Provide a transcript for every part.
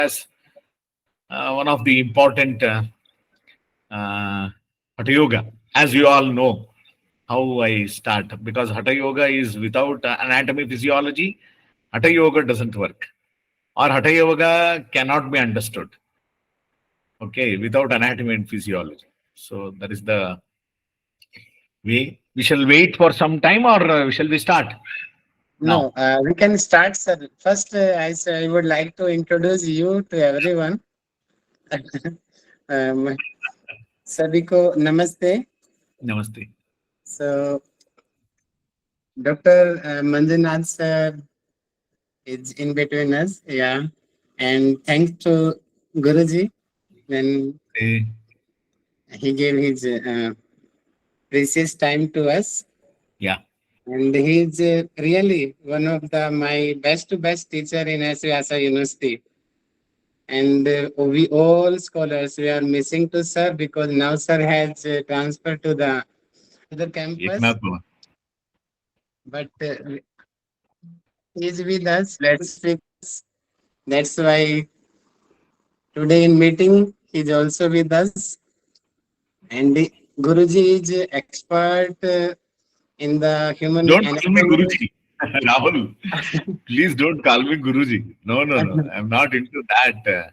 as one of the important uh, Hatha Yoga. As you all know, how I start, because Hatha Yoga is without anatomy physiology, Hatha Yoga doesn't work, or Hatha Yoga cannot be understood. Okay, without anatomy and physiology. So that is the way. We shall wait for some time, or shall we start No, now? we can start, sir. First, I would like to introduce you to everyone. um, सभी को नमस्ते. Namaste. So, Dr. Manjunath sir is in between us. Yeah, and thanks to Guruji when Eh, he gave his precious time to us. Yeah. And he's really one of the my best to best teacher in Sriasa University. And we all scholars we are missing to sir because now sir has transferred to the other campus. Eknath Bhavan. But he's with us. Let's with us. That's why today in meeting he's also with us. And Guruji is expert in the human Don't call me anatomy. Guruji. Rahul, please don't call me Guruji. No, no, no. I'm not into that.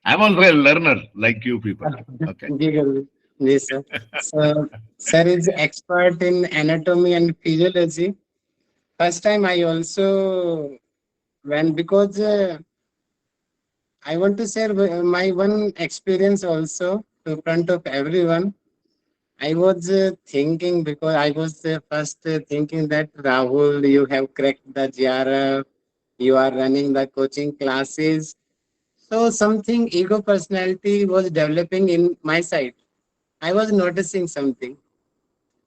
I'm also a learner like you people. Okay. Ji Guruji. Yes, sir. So, sir is expert in anatomy and physiology. First time I also when because I want to share my one experience also to front of everyone. I was thinking because I was first thinking that Rahul, you have cracked the JRF, you are running the coaching classes. So something ego personality was developing in my side. I was noticing something.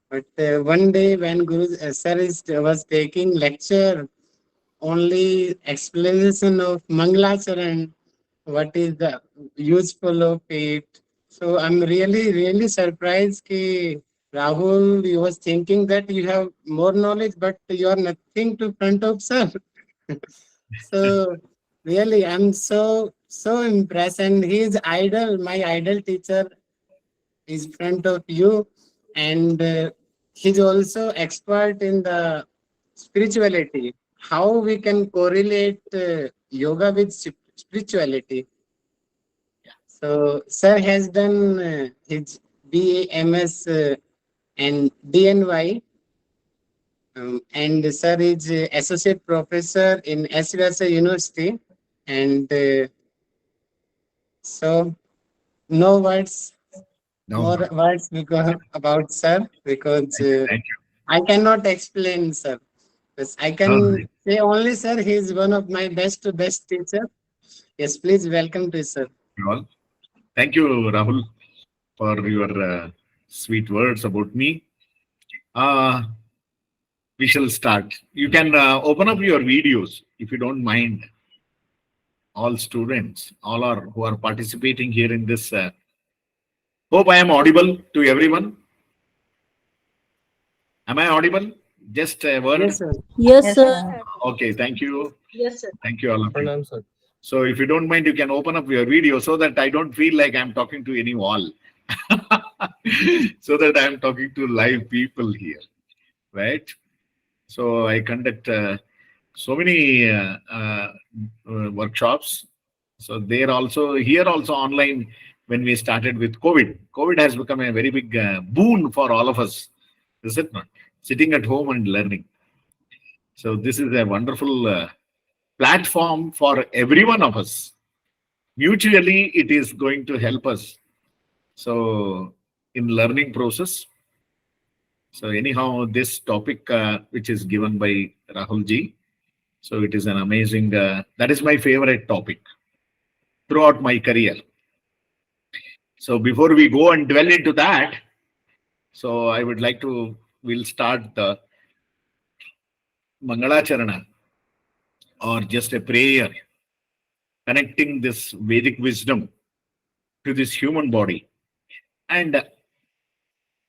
But one day when Guru Sir was taking lecture, only explanation of Mangalacharan, what is the useful of it. So I'm really surprised ki Rahul, you was thinking that you have more knowledge, but you are nothing to front of sir. So really, I'm so impressed, and his idol, my idol teacher, is front of you, and he's also expert in the spirituality. How we can correlate yoga with spirituality. So, sir has done his BAMS and DNY, and sir is associate professor in Srivastava University. And so, no words, No, more no. words because about sir because Thank you. I cannot explain, sir. Yes, I No, can say only, sir. He is one of my best to best teacher. Yes, please welcome to sir. you all. Thank you, Rahul, for your sweet words about me. Uh, we shall start. You can open up your videos if you don't mind. All students, all are who are participating here in this. Hope I am audible to everyone. Am I audible? Just a Yes, word. sir. Yes, Yes, sir. sir. Okay, thank you. Yes, sir. Thank you, all of you. Pranam, sir. So, if you don't mind, you can open up your video so that I don't feel like I'm talking to any wall. So that I'm talking to live people here, right? So, I conduct so many workshops. So, there also, here also online, when we started with COVID, COVID has become a very big boon for all of us, is it not? Sitting at home and learning. So, this is a wonderful platform for every one of us. Mutually, it is going to help us. So, in learning process. So, anyhow, this topic which is given by Rahul ji. So, it is an amazing. That is my favorite topic throughout my career. So, before we go and dwell into that, so I would like to. We'll start the Mangalacharana or just a prayer connecting this Vedic wisdom to this human body and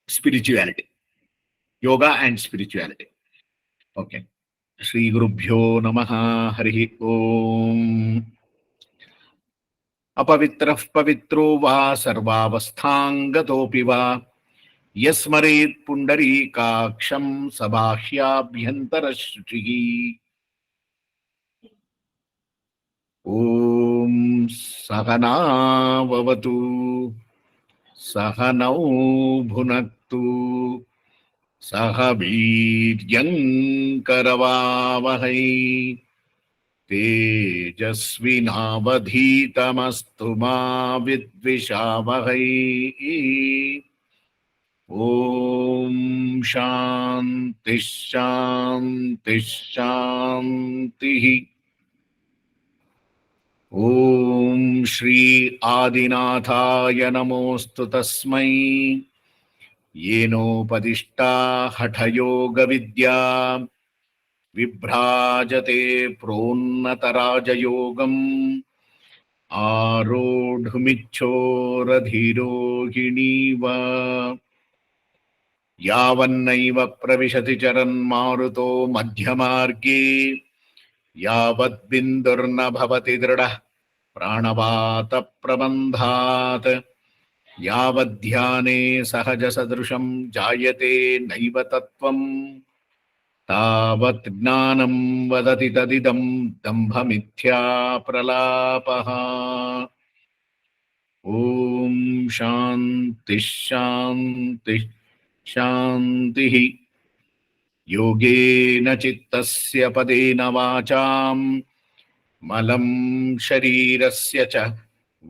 spirituality, yoga and spirituality. Okay. Shri Gurubhyo Namaha Harihi Om. अपवित्रः पवित्रो वा सर्वावस्थांगतोऽपि वा यस्मरेत् पुण्डरीकाक्षं स बाह्याभ्यन्तरशुचिः। ॐ सहना भवतु सहनौ भुनक्तु सह वीर्यङ्करवावहै तेजस्विनावधीतमस्तु मा विद्विषावहै। ॐ शान्ति शान्ति शान्तिः। ॐ श्री आदिनाथाय नमोऽस्तु तस्मै येनोपदिष्टा हठयोगविद्या विभ्राजते प्रोन्नतराजयोगम् आरोढुमिच्छोरधीरोहिणीव यावन्नैव प्रविशति चरन्मारुतो मध्यमार्गे यावद्बिन्दुर्न भवति दृढः प्राणवातप्रबन्धात् यावद्ध्याने सहजसदृशं जायते नैव तत्त्वम् तावत् ज्ञानं वदति तदिदं दम्भमिथ्या प्रलापः। ॐ शान्ति शान्ति शान्तिः। योगेन चित्तस्य पदेन वाचां मलं शरीरस्य च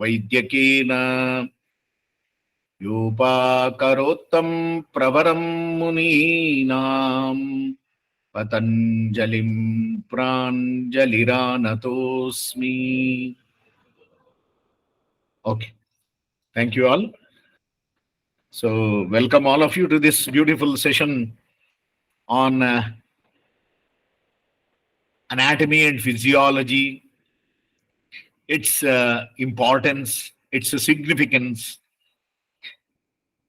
वैद्यकेन योपाकरोत्तं प्रवरं मुनीनां पतञ्जलिं प्राञ्जलिरानतोऽस्मि। Okay, thank you all. So welcome all of you to this beautiful session on anatomy and physiology, its importance, its significance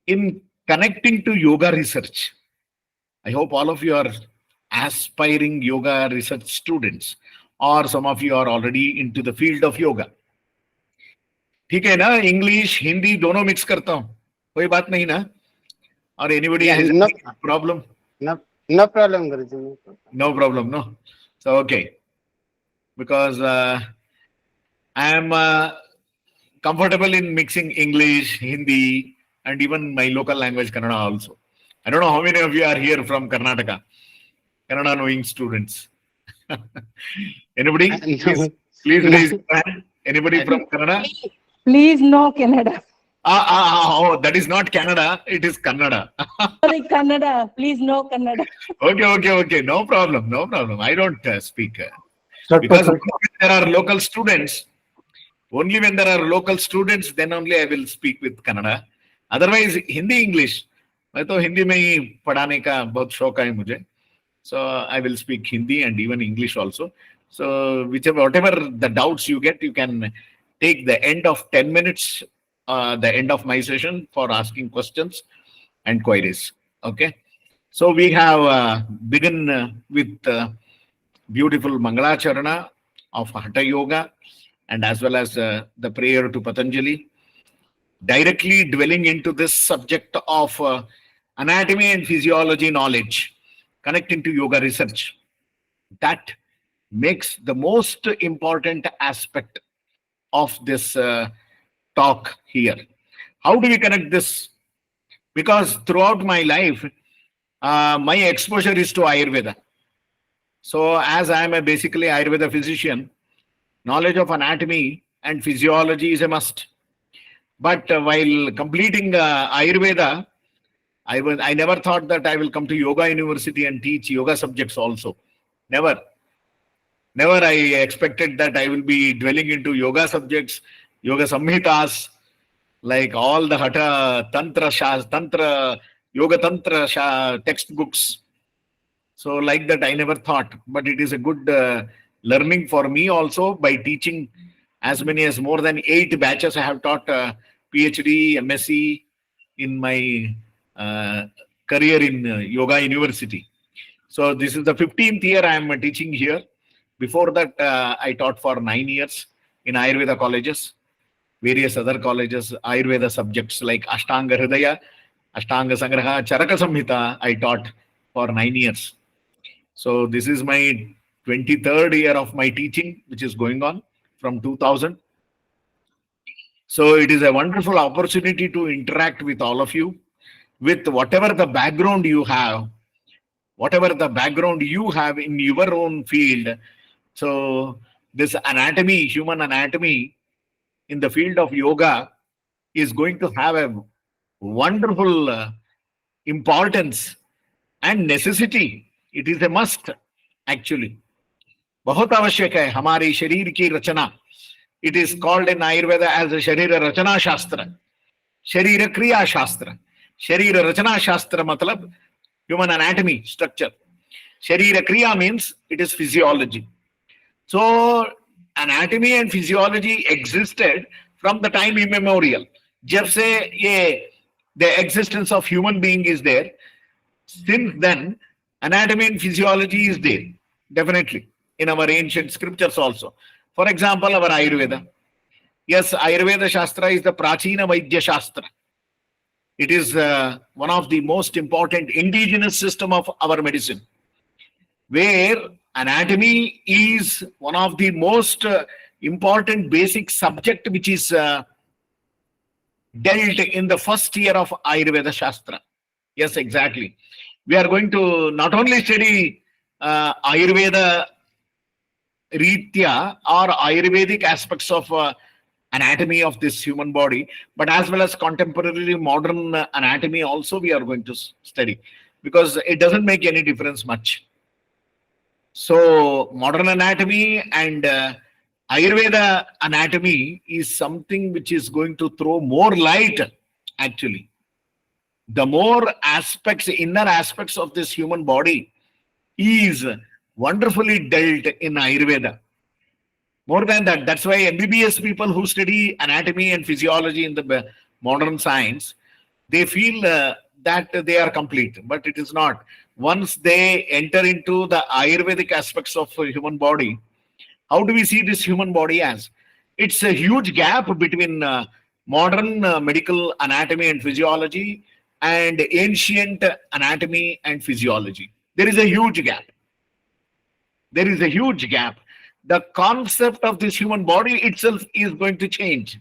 in connecting to yoga research. I hope all of you are aspiring yoga research students, or some of you are already into the field of yoga. ठीक है ना? English Hindi दोनों mix करता हूँ, कोई बात नहीं ना? और anybody has any problem? No problem, Guruji. No problem, no. So okay, because I am comfortable in mixing English, Hindi, and even my local language Kannada also. I don't know how many of you are here from Karnataka, Kannada knowing students. Anybody? Please raise your hand. Anybody from Kannada? Please no Canada. Oh, that is not Canada. It is Kannada. Sorry, Kannada. Please no Kannada. Okay. No problem. I don't speak. Because when there are local students, only when there are local students, then only I will speak with Kannada. Otherwise, Hindi, English. मैं तो हिंदी में ही पढ़ाने का बहुत शौक है मुझे. So I will speak Hindi and even English also. So whatever the doubts you get, you can take the end of 10 minutes, the end of my session for asking questions and queries. Okay. So we have begun with beautiful Mangalacharana of Hatha Yoga, and as well as the prayer to Patanjali, directly dwelling into this subject of anatomy and physiology knowledge, connecting to yoga research. That makes the most important aspect of this talk here. How do we connect this? Because throughout my life, my exposure is to Ayurveda. So as I am basically Ayurveda physician, knowledge of anatomy and physiology is a must. But while completing Ayurveda, I never thought that I will come to Yoga University and teach yoga subjects also. Never I expected that I will be dwelling into yoga subjects, yoga samhitas, like all the Hatha, Tantra, Yoga Tantra textbooks. So like that, I never thought, but it is a good learning for me also by teaching as many as more than 8 batches. I have taught PhD, MSc in my career in Yoga University. So this is the 15th year I am teaching here. Before that, I taught for 9 years in Ayurveda colleges. various other colleges, Ayurveda subjects like Ashtanga Hridaya, Ashtanga Sangraha, Charaka Samhita, I taught for 9 years. So this is my 23rd year of my teaching, which is going on from 2000. So it is a wonderful opportunity to interact with all of you, with whatever the background you have, in your own field. So this anatomy, human anatomy in the field of yoga is going to have a wonderful importance and necessity. It is a must actually. बहुत आवश्यक है हमारे शरीर की रचना. It is called in Ayurveda as a Sharira Rachana Shastra, Sharira Kriya Shastra. Sharira Rachana Shastra matlab human anatomy, structure. Sharira Kriya means it is physiology. So anatomy and physiology existed from the time immemorial. जब से ये the existence of human being is there, since then anatomy and physiology is there, definitely, in our ancient scriptures also. For example, our Ayurveda. Yes, Ayurveda Shastra is the Prachina Vaidya Shastra. It is one of the most important indigenous system of our medicine, where anatomy is one of the most important basic subject which is dealt in the first year of Ayurveda Shastra. Yes, exactly. We are going to not only study Ayurveda Ritya or Ayurvedic aspects of anatomy of this human body, but as well as contemporary modern anatomy also we are going to study, because it doesn't make any difference much. So modern anatomy and Ayurveda anatomy is something which is going to throw more light actually. The more aspects, inner aspects of this human body is wonderfully dealt in Ayurveda. More than that, that's why MBBS people who study anatomy and physiology in the modern science, they feel that they are complete, but it is not. Once they enter into the Ayurvedic aspects of the human body, how do we see this human body as? It's a huge gap between modern medical anatomy and physiology and ancient anatomy and physiology. There is a huge gap. There is a huge gap. The concept of this human body itself is going to change.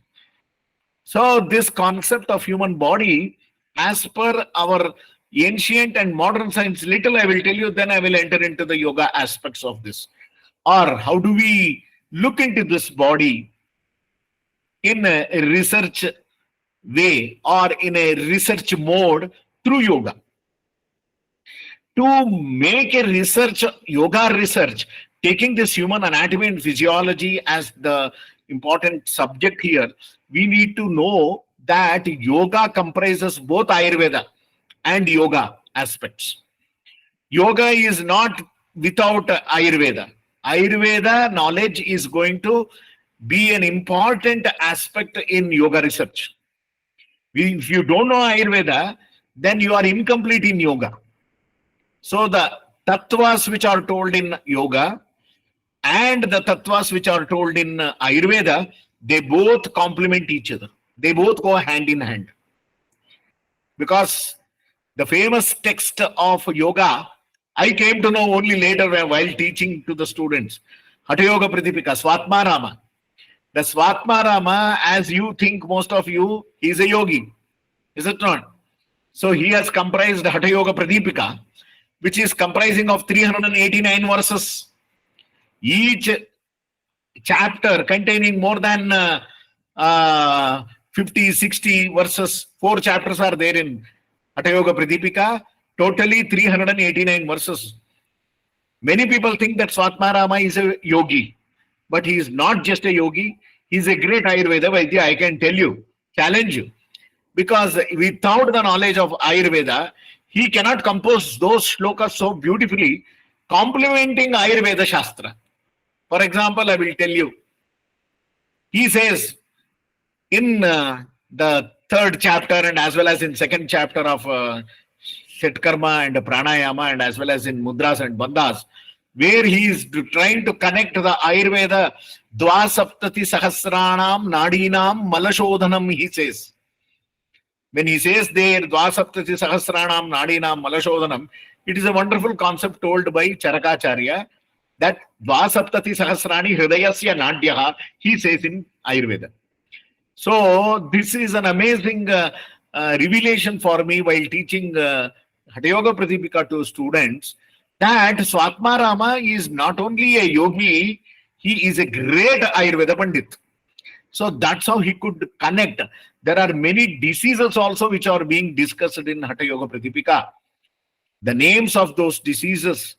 So this concept of human body, as per our ancient and modern science, little I will tell you, then I will enter into the yoga aspects of this. Or how do we look into this body in a research way or in a research mode through yoga? To make a research, yoga research, taking this human anatomy and physiology as the important subject here, we need to know that yoga comprises both Ayurveda and yoga aspects. Yoga is not without Ayurveda. Ayurveda knowledge is going to be an important aspect in yoga research. If you don't know Ayurveda, then you are incomplete in yoga. So the tattvas which are told in yoga and the tattvas which are told in Ayurveda, they both complement each other. They both go hand in hand. Because the famous text of yoga, I came to know only later while teaching to the students. Hatha Yoga Pradipika, Swatmarama. The Swatmarama, as you think, most of you, he is a yogi. Is it not? So he has comprised Hatha Yoga Pradipika, which is comprising of 389 verses. Each chapter containing more than 50, 60 verses. 4 chapters are there in Hatha Yoga Pradipika. Totally 389 verses. Many people think that Swatmarama is a yogi, but he is not just a yogi. He is a great Ayurveda Vaidya, I can tell you, challenge you. Because without the knowledge of Ayurveda, he cannot compose those shlokas so beautifully, complementing Ayurveda Shastra. For example, I will tell you. He says in the 3rd chapter and as well as in 2nd chapter of Shatkarma and Pranayama and as well as in Mudras and Bandhas, where he is trying to connect the Ayurveda Dvasaptati sahasranam nadinam malashodhanam, he says. When he says there, Dvasaptati sahasranam nadinam malashodhanam, it is a wonderful concept told by Charakacharya that Dvasaptati sahasrani hridayasya nadyaha, he says in Ayurveda. So this is an amazing revelation for me while teaching Hatha Yoga Pratipika to students, that Swatmarama is not only a yogi, he is a great Ayurveda Pandit. So that's how he could connect. There are many diseases also which are being discussed in Hatha Yoga Pratipika. The names of those diseases.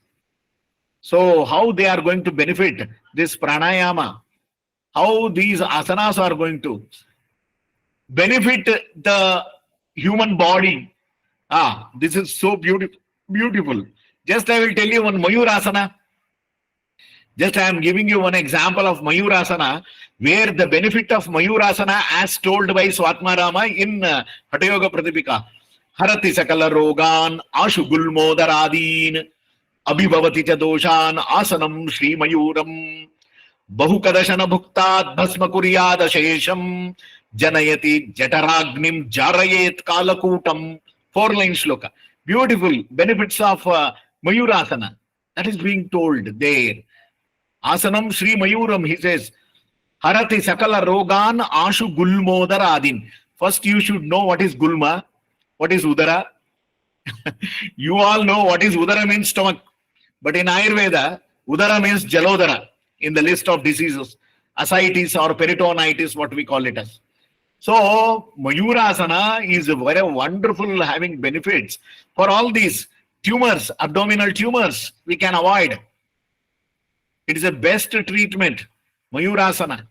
So how they are going to benefit this pranayama, how these asanas are going to benefit the human body. This is so beautiful. Just I will tell you one Mayurasana. Just I am giving you one example of Mayurasana, where the benefit of Mayurasana as told by Swatmarama in Hatha Yoga Pratipika. Harati sakala rogan ashu gulmodaradin abhibhavati cha doshan asanam Shri Mayuram bahukadashana bhuktat bhasma kuryad ashesham janayati jataragnim jarayet kalakutam. 4-line shloka. Beautiful benefits of Mayurasana. That is being told there. Asanam Shri Mayuram, he says, Harati sakala rogan ashu gulmodaradin. First you should know what is gulma, what is udara. You all know what is udara means stomach. But in Ayurveda, udara means jalodara in the list of diseases. Ascites or peritonitis, what we call it as. So Mayurasana is very wonderful, having benefits for all these tumors, abdominal tumors we can avoid. It is the best treatment, Mayurasana.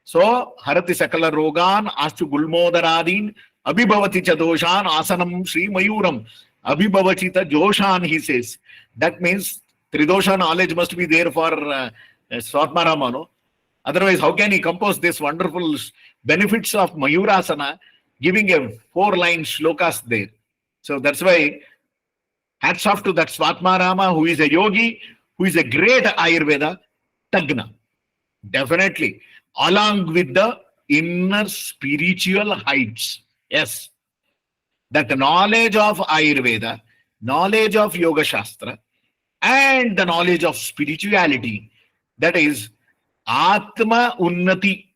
So Harati sakala rogan astu gulmodaradin abhibhavati cha doshan asanam Shri Mayuram abhibhavati ta joshan, he says. That means Tridosha knowledge must be there for Swatmarama, no? Otherwise, how can he compose this wonderful benefits of Mayurasana, giving a 4-line shlokas there? So that's why hats off to that Swatmarama, who is a yogi, who is a great Ayurveda Tagna. Definitely. Along with the inner spiritual heights. Yes. That knowledge of Ayurveda, knowledge of Yoga Shastra, and the knowledge of spirituality, that is Atma Unnati,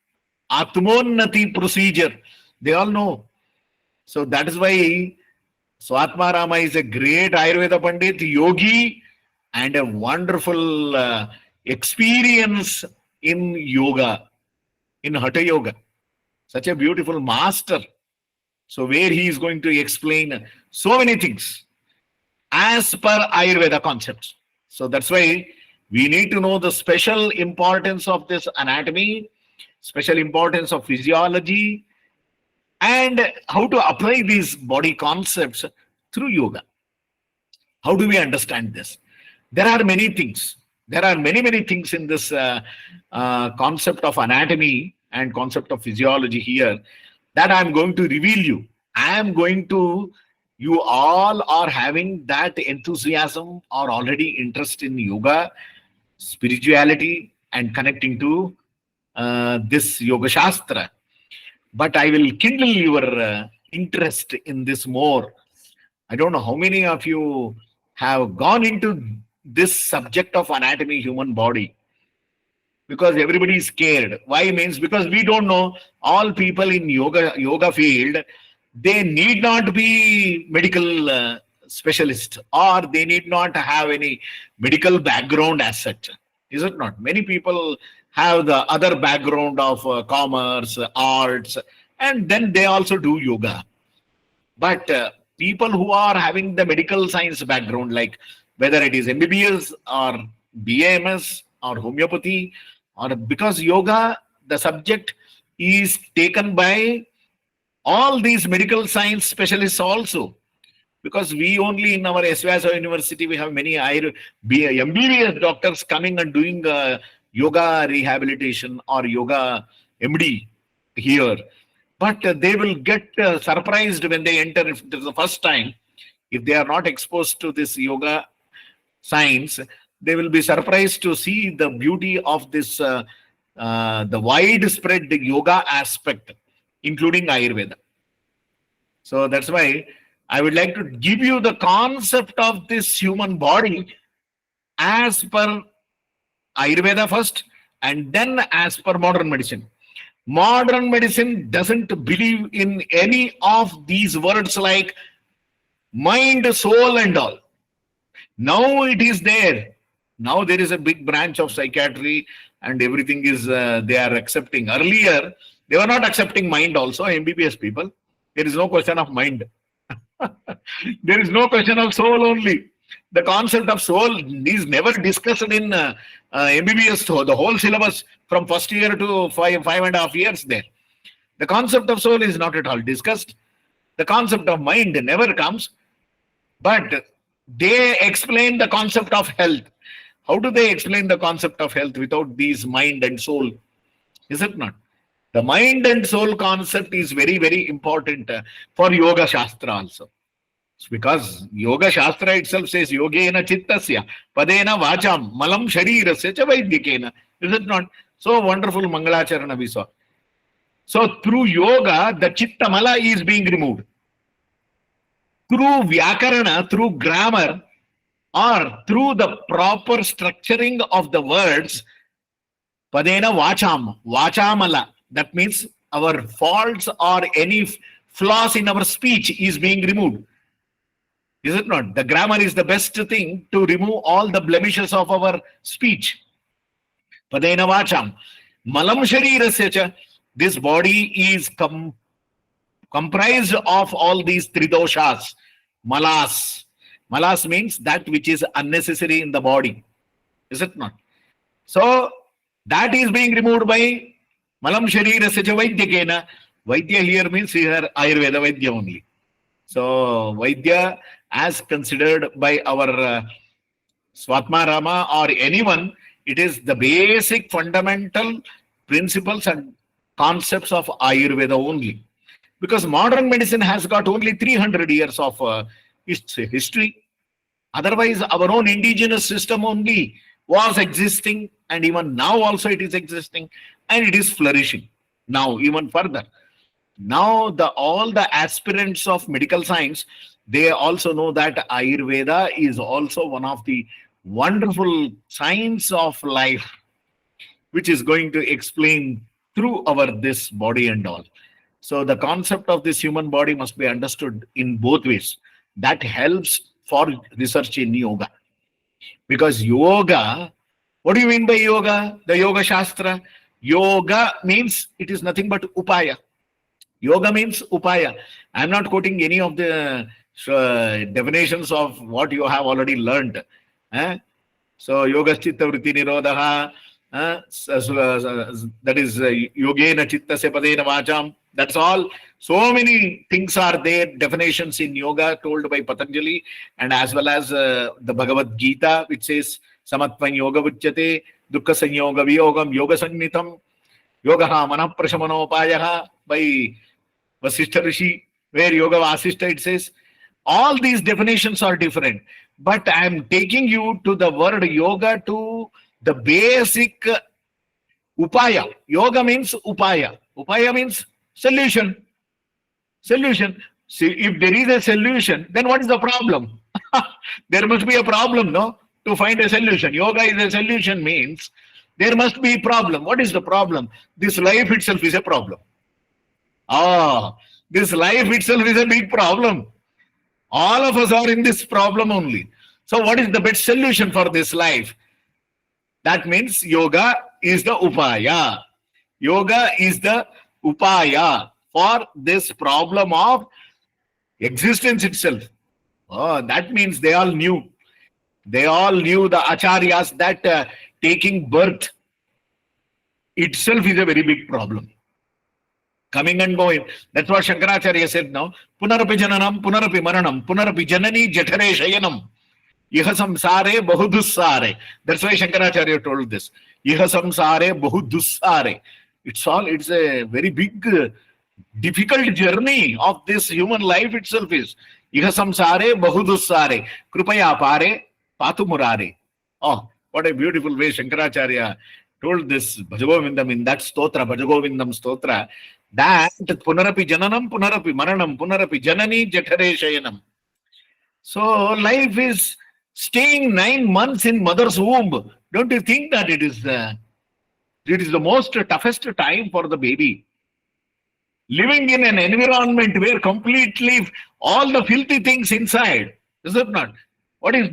Atmonnati procedure. They all know. So that is why Swatmarama is a great Ayurveda Pandit, yogi, and a wonderful experience in yoga, in Hatha Yoga. Such a beautiful master. So where he is going to explain so many things as per Ayurveda concepts. So that's why we need to know the special importance of this anatomy, special importance of physiology, and how to apply these body concepts through yoga. How do we understand this? There are many things. There are many things in this concept of anatomy and concept of physiology here that I am going to reveal you. You all are having that enthusiasm or already interest in yoga, spirituality, and connecting to this Yoga Shastra. But I will kindle your interest in this more. I don't know how many of you have gone into this subject of anatomy, human body, because everybody is scared. Why? Means because we don't know. All people in yoga field, they need not be medical specialist, or they need not have any medical background as such. Is it not? Many people have the other background of commerce, arts, and then they also do yoga. But people who are having the medical science background, like whether it is MBBS or BAMS or homeopathy, or because yoga, the subject is taken by all these medical science specialists also. Because we only in our SVSO University, we have many MBBS doctors coming and doing yoga rehabilitation or yoga MD here. But they will get surprised when they enter, if it is the first time, if they are not exposed to this yoga science, they will be surprised to see the beauty of this the widespread yoga aspect, including Ayurveda. So that's why I would like to give you the concept of this human body as per Ayurveda first, and then as per modern medicine. Modern medicine doesn't believe in any of these words like mind, soul, and all. Now it is there. Now there is a big branch of psychiatry, and everything is they are accepting. Earlier, they were not accepting mind also, MBBS people. There is no question of mind. There is no question of soul only. The concept of soul is never discussed in MBBS, so the whole syllabus from first year to 5.5 years there. The concept of soul is not at all discussed. The concept of mind never comes. But they explain the concept of health. How do they explain the concept of health without these mind and soul? Is it not? The mind and soul concept is very, very important for Yoga Shastra also. It's because Yoga Shastra itself says Yogena Chittasya Padena Vacham Malam Sharirasya Cha Vaidyakena. Is it not? So wonderful Mangalacharana we saw. So through yoga, the Chitta Mala is being removed. Through Vyakarana, through grammar, or through the proper structuring of the words, Padena Vacham, Vachamala. That means our faults or any flaws in our speech is being removed. Is it not? The grammar is the best thing to remove all the blemishes of our speech. Padena Vacham. Malam Sharirasya Cha. This body is comprised of all these three doshas. Malas. Malas means that which is unnecessary in the body. Is it not? So that is being removed by Malam Sharirasya Cha Vaidyakena. Vaidya here means here Ayurveda Vaidya only. So Vaidya as considered by our Swatma Rama or anyone, it is the basic fundamental principles and concepts of Ayurveda only. Because modern medicine has got only 300 years of history. Otherwise, our own indigenous system only was existing, and even now also it is existing, and it is flourishing now even further. Now all the aspirants of medical science, they also know that Ayurveda is also one of the wonderful science of life, which is going to explain through this body and all. So the concept of this human body must be understood in both ways. That helps for research in yoga. Because yoga, what do you mean by yoga? The Yoga Shastra. Yoga means it is nothing but upaya. Yoga means upaya. I am not quoting any of the definitions of what you have already learned. So yoga chitta vritti nirodha, that is yogena chittasya padena vacham. That's all. So many things are there, definitions in yoga told by Patanjali, and as well as the Bhagavad Gita, which says samatvam yoga vuchyate dukkha sanyoga viyogam yoga sannitam yogaha manah prashamanopayaha by Vasishtha Rishi, where yoga vasishtha it says. All these definitions are different, but I am taking you to the word yoga, to the basic upaya. Yoga means upaya. Upaya means solution. Solution. See, if there is a solution, then what is the problem? There must be a problem, no? To find a solution. Yoga is a solution means there must be a problem. What is the problem? This life itself is a problem. This life itself is a big problem. All of us are in this problem only. So what is the best solution for this life? That means yoga is the upaya. Yoga is the upaya for this problem of existence itself. That means they all knew. They all knew, the acharyas, that taking birth itself is a very big problem. Coming and going. That's what Shankaracharya said now. Punarapi jananam, punarapi maranam, punarapi janani jatare shayanam. Iha samsare bahudussare. That's why Shankaracharya told this. Iha samsare bahudussare. It's a very big, difficult journey of this human life itself is. Iha samsare bahudussare. Krupaya pare patu murare. Oh, what a beautiful way Shankaracharya told this Bhajagovindam in that stotra, Bhajagovindam stotra, that Punarapi Jananam, Punarapi Maranam, Punarapi Janani Jatare Shayanam. So life is staying 9 months in mother's womb. Don't you think that it is the most toughest time for the baby? Living in an environment where completely all the filthy things inside, is it not? What is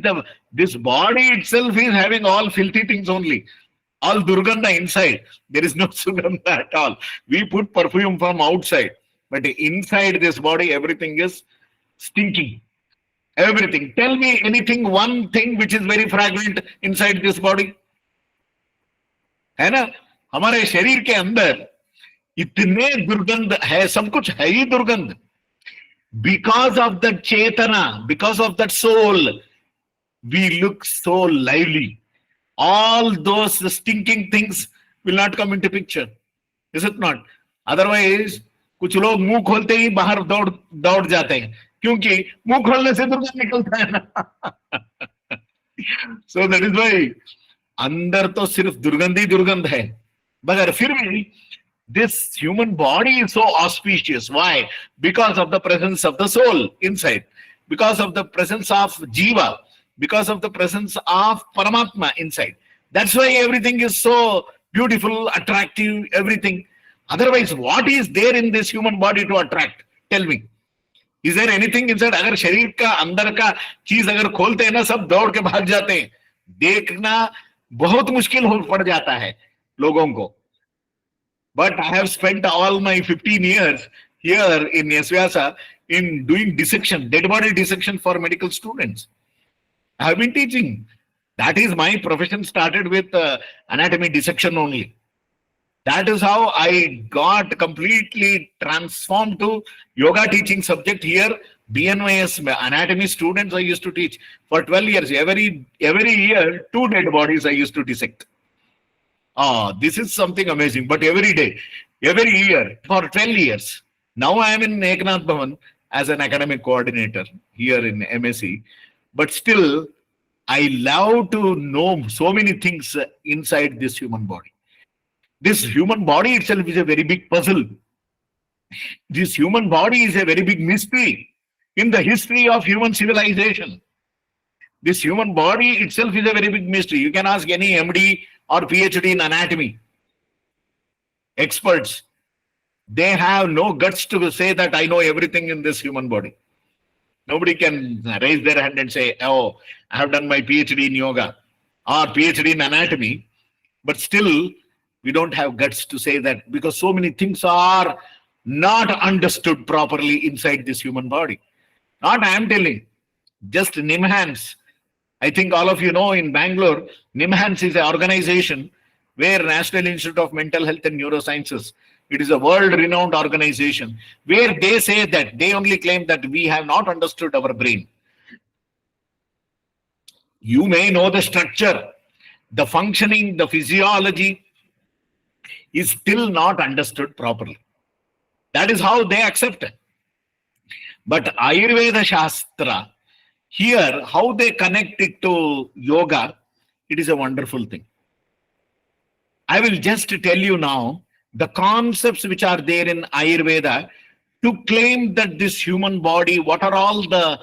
this body itself is having all filthy things only. All durgandha inside. There is no sugandha at all. We put perfume from outside. But inside this body, everything is stinking. Everything. Tell me anything, one thing which is very fragrant inside this body. है ना? हमारे शरीर के अंदर इतने दुर्गंध है, सब कुछ है ही दुर्गंध. Because of that chetana, because of that soul, we look so lively. All those stinking things will not come into picture. Is it not? Otherwise, कुछ लोग मुंह खोलते ही बाहर दौड़ जाते हैं, क्योंकि मुंह खोलने से दुर्गंध निकलता है ना. So that is why अंदर तो सिर्फ दुर्गंध ही दुर्गंध है. मगर फिर भी this human body is so auspicious. Why? Because of the presence of the soul inside, because of the presence of Jiva, because of the presence of Paramatma inside. That's why everything is so beautiful, attractive, everything. Otherwise, what is there in this human body to attract? Tell me. Is there anything inside? अगर शरीर का अंदर का चीज अगर खोलते हैं ना, सब दौड़ के भाग जाते हैं. देखना बहुत मुश्किल हो पड़ जाता है लोगों को. But I have spent all my 15 years here in Yasvyasa in doing dissection, dead body dissection for medical students. I have been teaching. That is my profession, started with anatomy dissection only. That is how I got completely transformed to yoga teaching subject here. BNYS anatomy students I used to teach for 12 years. Every year, 2 dead bodies I used to dissect. This is something amazing. But every day, every year, for 12 years. Now I am in Eknath Bhavan as an academic coordinator here in MSc. But still, I love to know so many things inside this human body. This human body itself is a very big puzzle. This human body is a very big mystery in the history of human civilization. This human body itself is a very big mystery. You can ask any MD or PhD in anatomy. Experts, they have no guts to say that I know everything in this human body. Nobody can raise their hand and say, oh, I have done my PhD in yoga or PhD in anatomy. But still, we don't have guts to say that, because so many things are not understood properly inside this human body. Not I am telling, just NIMHANS. I think all of you know in Bangalore, NIMHANS is an organization where National Institute of Mental Health and Neurosciences, it is a world-renowned organization where they say that they only claim that we have not understood our brain. You may know the structure, the functioning, the physiology is still not understood properly. That is how they accept it. But Ayurveda Shastra, here, how they connect it to yoga, it is a wonderful thing. I will just tell you now the concepts which are there in Ayurveda to claim that this human body, what are all the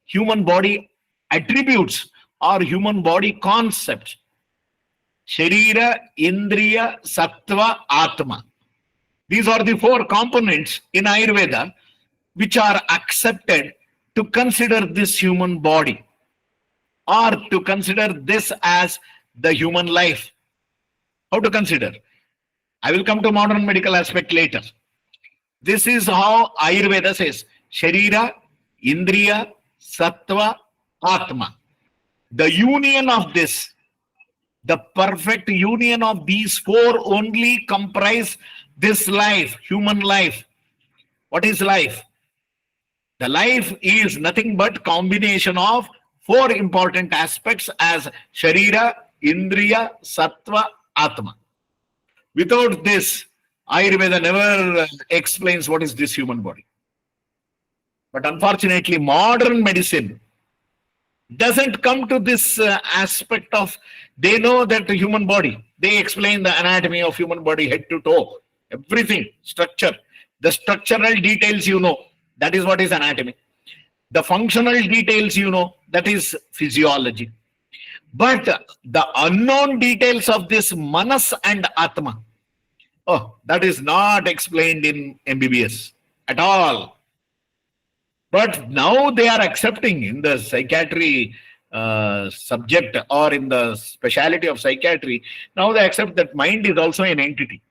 human body attributes or human body concepts? Sharira, Indriya, Sattva, Atma. These are the 4 components in Ayurveda which are accepted to consider this human body or to consider this as the human life. How to consider? I will come to modern medical aspect later. This is how Ayurveda says, Sharira, Indriya, Sattva, Atma. The union of this, the perfect union of these 4 only comprise this life, human life. What is life? The life is nothing but combination of 4 important aspects as Sharira, Indriya, Sattva, Atma. Without this, Ayurveda never explains what is this human body. But unfortunately, modern medicine doesn't come to this aspect of, they know that the human body, They explain the anatomy of human body head to toe, everything, structure. The structural details you know, that is what is anatomy. The functional details you know, that is physiology. But the unknown details of this manas and atma, oh, that is not explained in MBBS at all. But now they are accepting in the psychiatry subject or in the specialty of psychiatry. Now they accept that mind is also an entity.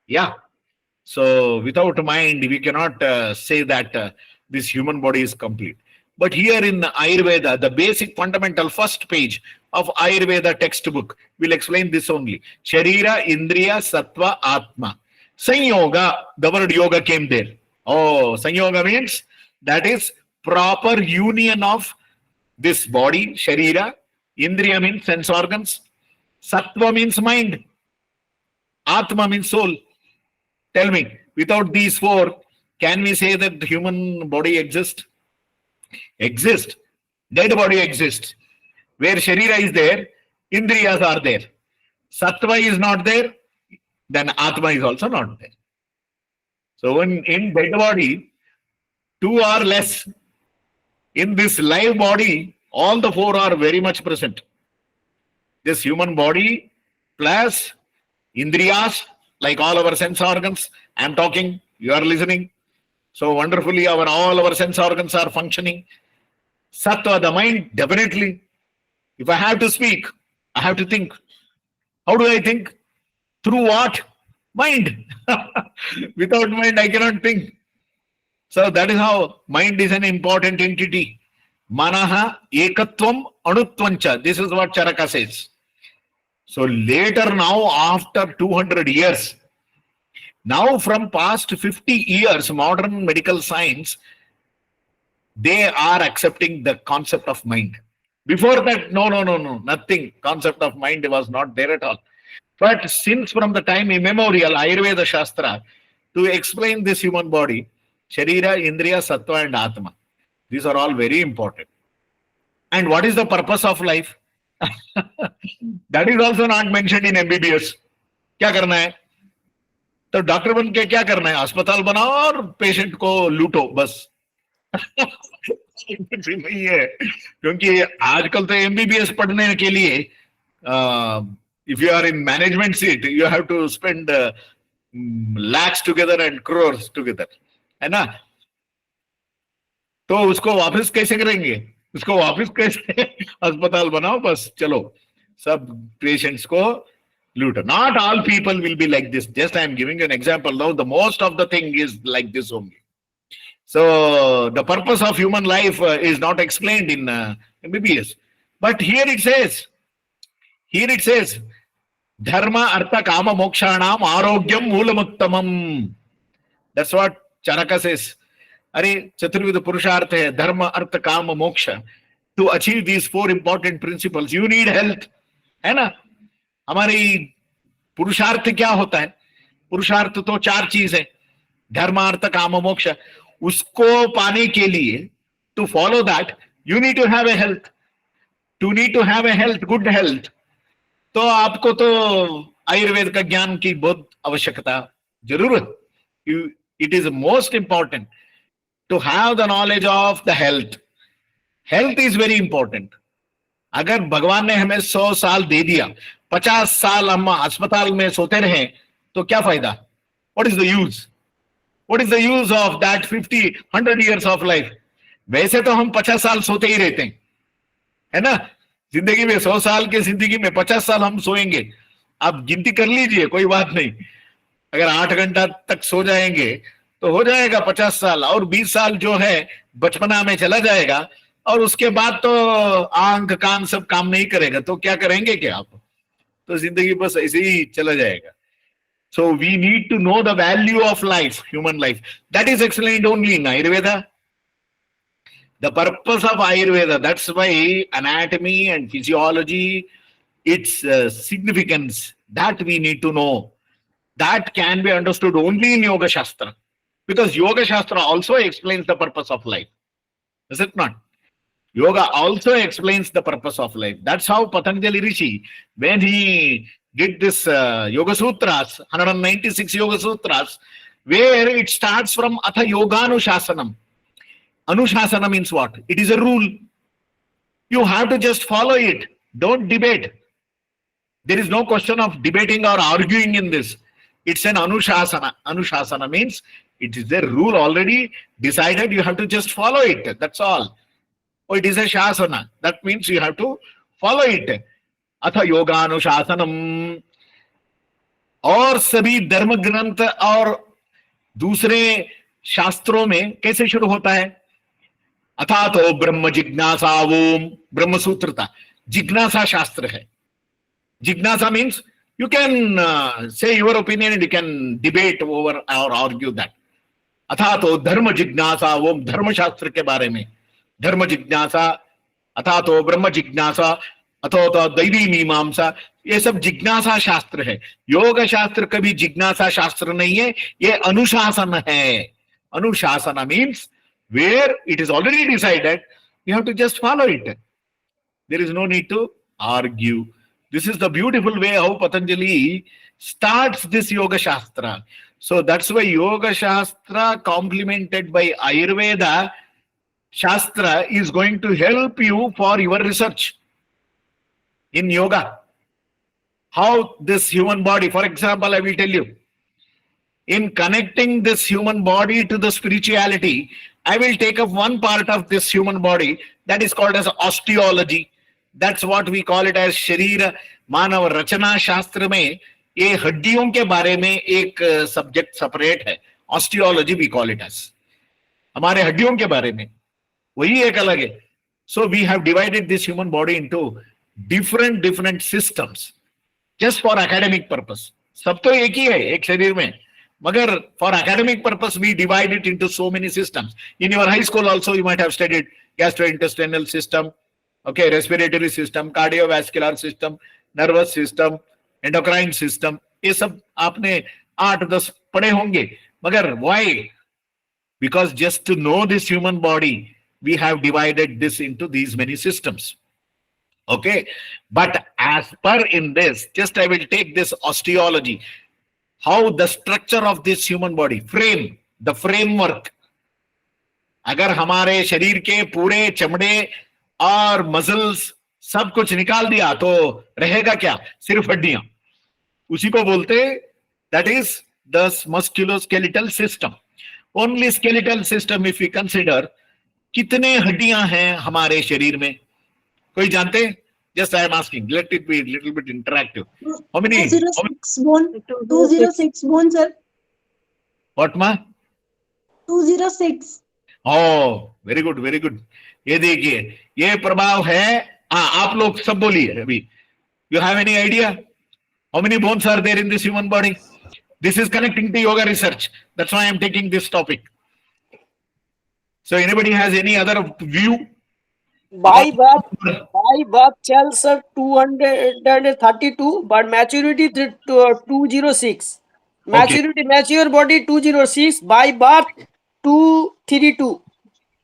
Yeah. So without mind, we cannot say that this human body is complete. But here in the Ayurveda, the basic fundamental first page of Ayurveda textbook will explain this only. Sharira, Indriya, Sattva, Atma. Sanyoga, the word yoga came there. Oh, Sanyoga means that is proper union of this body, Sharira. Indriya means sense organs. Sattva means mind. Atma means soul. Tell me, without these four, can we say that the human body exists? Exist. Dead body exists. Where Sharira is there, Indriyas are there. Sattva is not there, then Atma is also not there. So when in dead body, two are less. In this live body, all the four are very much present. This human body plus Indriyas, like all our sense organs. I am talking, you are listening. So wonderfully, all our sense organs are functioning. Sattva, the mind, definitely. If I have to speak, I have to think. How do I think? Through what? Mind. Without mind, I cannot think. So that is how mind is an important entity. Manaha ekatvam anutvancha. This is what Charaka says. So later now, after 200 years, now from past 50 years, modern medical science, they are accepting the concept of mind. Before that, no, nothing. Concept of mind was not there at all. But since from the time immemorial, Ayurveda Shastra, to explain this human body, Sharira, Indriya, Sattva and Atma, these are all very important. And what is the purpose of life? That is also not mentioned in MBBS. क्या करना है? तो doctor बन के क्या करना है? अस्पताल बनाओ और पेशेंट को लूटो बस. नहीं है, क्योंकि आजकल तो MBBS पढ़ने के लिए if you are in management seat, you have to spend lakhs together and crores together, है ना? तो उसको वापस कैसे करेंगे? उसको वापस कैसे अस्पताल बनाओ बस चलो सब पेशेंट्स को लूटो. Not all people will be like this. Just I am giving you an example now. The most of the thing is like this only. So the purpose of human life is not explained in MBBS. But here it says, Dharma, Artha, Kama, Mokshanam, Arogyam, Moolamuttamam. That's what Charaka says. Are Chaturvida Purushartha hai, Dharma, Artha, Kama, Moksha. To achieve these four important principles, you need health. है ना? हमारी पुरुषार्थ क्या होता है? पुरुषार्थ तो चार चीज है, धर्म, अर्थ, काम, मोक्ष. उसको पाने के लिए, to follow that, you need to have a health. To need to have a health, good health. तो आपको तो आयुर्वेद का ज्ञान की बहुत आवश्यकता जरूरत. It is most important to have the knowledge of the health. Health is very important. अगर भगवान ने हमें 100 साल दे दिया, 50 साल हम अस्पताल में सोते रहे, तो क्या फायदा? What is the use? What is the use of that 50, 100 years of life? वैसे तो हम 50 साल सोते ही रहते हैं, है ना? जिंदगी में 100 साल के जिंदगी में 50 साल हम सोएंगे. आप गिनती कर लीजिए, कोई बात नहीं. अगर 8 घंटा तक सो जाएंगे तो हो जाएगा 50 साल, और 20 साल जो है बचपना में चला जाएगा, और उसके बाद तो आंख कान सब काम नहीं करेगा, तो क्या करेंगे क्या आप? तो जिंदगी बस ऐसे ही चला जाएगा. So we need to know the value of life, human life. That is explained only in Ayurveda. The purpose of Ayurveda, that's why anatomy and physiology, its significance, that we need to know. That can be understood only in Yoga Shastra. Because Yoga Shastra also explains the purpose of life. Is it not? Yoga also explains the purpose of life. That's how Patanjali Rishi, when he did this Yoga Sutras, 196 Yoga Sutras, where it starts from Atha Yoganuशासनम. Anushasana means what? It is a rule. You have to just follow it. Don't debate. There is no question of debating or arguing in this. It's an Anushasana. Anushasana means it is a rule already decided. You have to just follow it. That's all. Oh, it is a Shasana. That means you have to follow it. Atha Yoganuशासनम. और सभी धर्म ग्रंथ और दूसरे शास्त्रों में कैसे शुरू होता है? अथा तो ब्रह्म जिज्ञासा ओम. ब्रह्म सूत्र था, जिज्ञासा शास्त्र है. जिज्ञासा means you can say your opinion and you can debate over or argue that. अथा तो धर्म जिज्ञासा ओम. धर्म शास्त्र के बारे में धर्म जिज्ञासा. अथा तो ब्रह्म जिज्ञासा. अथो तो दैवी मीमांसा. ये सब जिज्ञासा शास्त्र है. योग शास्त्र कभी जिज्ञासा शास्त्र नहीं है, ये अनुशासन है. अनुशासन means where it is already decided, you have to just follow it. There is no need to argue. This is the beautiful way how Patanjali starts this Yoga Shastra. So that's why Yoga Shastra complemented by Ayurveda Shastra is going to help you for your research in yoga. How this human body, for example, I will tell you, in connecting this human body to the spirituality, I will take up one part of this human body that is called as osteology. That's what we call it as शरीर मानव रचना शास्त्र में ये हड्डियों के बारे में एक subject separate है. Osteology we call it as. हमारे हड्डियों के बारे में वही एक अलग है. So we have divided this human body into different systems just for academic purpose. सब तो एक ही है एक शरीर में, मगर for academic purpose we divide it into so many systems. In your high school also you might have studied gastrointestinal system, okay, respiratory system, cardiovascular system, nervous system, endocrine system. ये सब आपने 8-10 पढ़े होंगे. मगर why? Because just to know this human body, we have divided this into these many systems. Okay, but as per in this, just I will take this osteology, how the structure of this human body, frame, the framework. अगर हमारे शरीर के पूरे चमड़े और muscles सब कुछ निकाल दिया तो रहेगा क्या? सिर्फ हड्डियां. उसी को बोलते that is the musculoskeletal system. Only skeletal system if you consider. कितने हड्डियां हैं हमारे शरीर में? कोई जानते? Just I am asking, let it be little bit interactive. How many? 206 bone, sir. What मा? 206. ओह, वेरी गुड वेरी गुड. ये देखिए, ये प्रभाव है. आप लोग सब बोलिए अभी. You have any idea how many bones are there in this human body? This is connecting to yoga research. That's why I am taking this topic. So anybody has any other view? By birth cells are 232, but maturity 206. Mature body 206. By birth 232.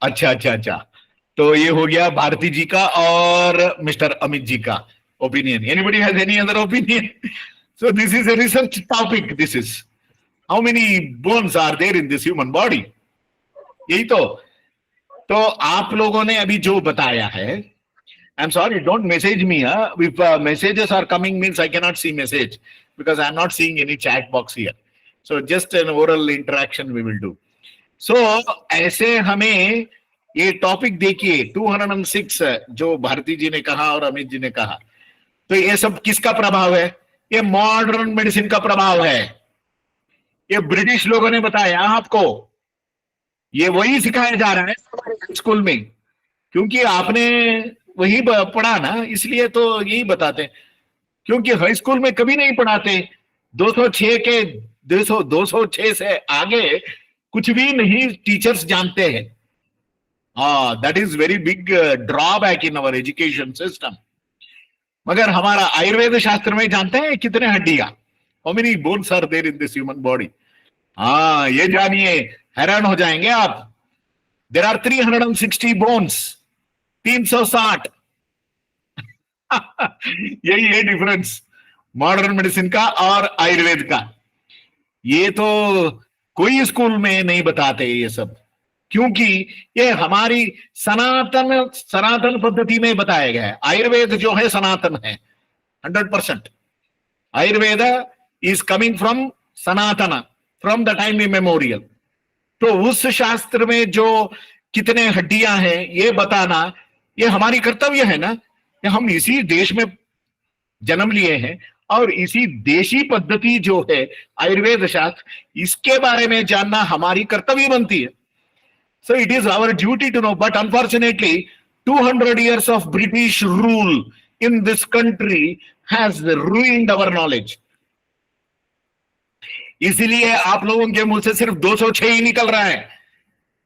अच्छा. तो ये हो गया भारती जी का और mister Amit ji का opinion. Anybody has any other opinion? So this is a research topic. This is how many bones are there in this human body. यही तो आप लोगों ने अभी जो बताया है, I am sorry, don't message me. If messages are coming means I can not see message because I am not seeing any chat box here. So just an oral interaction we will do. सो ऐसे हमें ये topic देखिए 206 जो भारती जी ने कहा और अमित जी ने कहा. तो ये सब किसका प्रभाव है? ये मॉडर्न मेडिसिन का प्रभाव है. ये ब्रिटिश लोगों ने बताया आपको. ये वही सिखाया जा रहा है स्कूल में, क्योंकि आपने वही पढ़ा ना, इसलिए तो यही बताते हैं. क्योंकि हाई स्कूल में कभी नहीं पढ़ाते. 206 से आगे कुछ भी नहीं टीचर्स जानते हैं. That is very big drawback in our education system. मगर हमारा आयुर्वेद शास्त्र में जानते हैं कितने हड्डियां, how many bones are there in this human body. ये जानिए, हैरान हो जाएंगे आप. There are 360 bones. 360. यही है डिफरेंस. मॉडर्न मेडिसिन का और आयुर्वेद का। ये तो कोई स्कूल में नहीं बताते ये सब, क्योंकि ये हमारी सनातन पद्धति में बताया गया है। आयुर्वेद जो है सनातन है 100%। Ayurveda is coming from Sanatan, from the time immemorial. तो उस शास्त्र में जो कितने हड्डियां हैं ये बताना, ये हमारी कर्तव्य है ना। कि हम इसी देश में जन्म लिए हैं और इसी देशी पद्धति जो है आयुर्वेद शास्त्र, इसके बारे में जानना हमारी कर्तव्य बनती है। So it is our duty to know, but unfortunately 200 years of British rule in this country has ruined our knowledge. इसीलिए आप लोगों के मुंह से सिर्फ 206 ही निकल रहा है।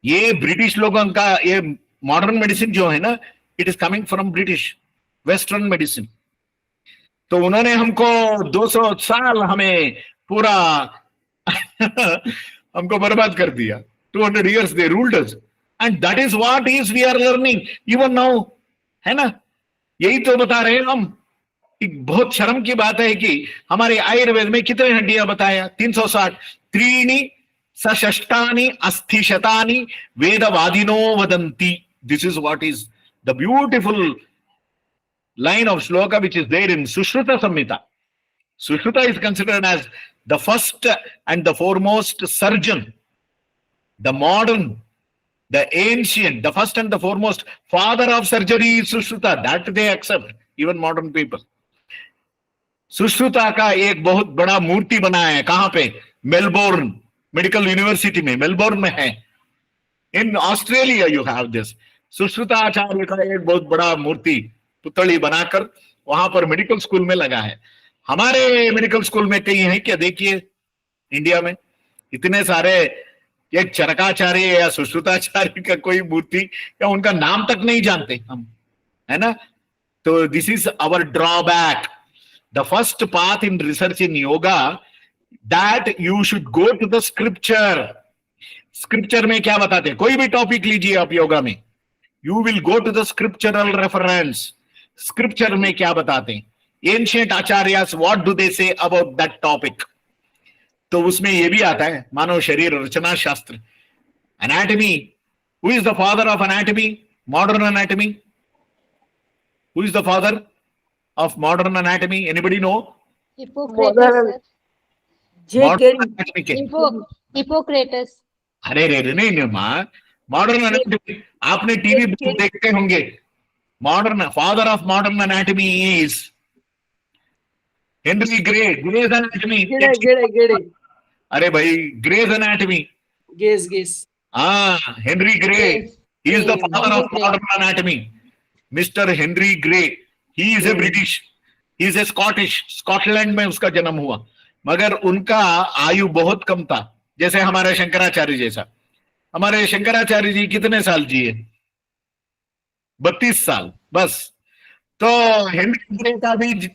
ये ब्रिटिश लोगों का, ये मॉडर्न मेडिसिन जो है ना, it is coming from British western medicine. तो उन्होंने हमको 200 साल हमें पूरा हमको बर्बाद कर दिया। 200 years they ruled us, and that is what is we are learning even now, है ना। यही तो बता रहे हैं हम। एक बहुत शर्म की बात है कि हमारे आयुर्वेद में कितने हड्डियां बताया, 360। त्रीणि सषष्टानि अस्थिशतानि वेदवादिनो वदन्ति। This is what is the beautiful line of shloka which is there in Sushruta Samhita. Sushruta is considered as the first and the foremost surgeon, the modern, the ancient, the first and the foremost father of surgery is Sushruta. That they accept, even modern people. Sushruta का एक बहुत बड़ा मूर्ति बनाया है। कहां पे? Melbourne medical university में, मेलबोर्न में है। In Australia you have this. Sushruta Acharya का एक बहुत बड़ा मूर्ति पुतली बनाकर वहां पर मेडिकल स्कूल में लगा है। हमारे मेडिकल स्कूल में कई हैं क्या? देखिए इंडिया में इतने सारे, एक चरकाचार्य या सुश्रुताचार्य का कोई मूर्ति या उनका नाम तक नहीं जानते हम, है ना। तो this is our drawback. The first path in research in yoga that you should go to the scripture. Scripture में क्या बताते हैं? कोई भी टॉपिक लीजिए आप योगा में, you will go to the scriptural reference. Scripture में क्या बताते हैं? एंशिएंट आचार्यस what do they say about that topic. तो उसमें ये भी आता है मानव शरीर रचना शास्त्र, anatomy. Who is the father of anatomy? Modern anatomy. Who is the father of modern anatomy? Anybody know? Hippocrates. अरे रे नहीं मां, मॉडर्न एनाटमी आपने टीवी देखते होंगे। Modern father of modern anatomy is Henry Gray. Gray's anatomy. अरे भाई Gray's anatomy. Guess. हाँ, Henry Gray he is the father of modern anatomy. Mister Henry Gray, he is a British, he is a Scottish. Scotland में उसका जन्म हुआ, मगर उनका आयु बहुत कम था, जैसे हमारे शंकराचार्य जैसा। हमारे शंकराचार्य जी कितने साल जिए? 32 साल बस। तो हेनरी ग्रे का भी,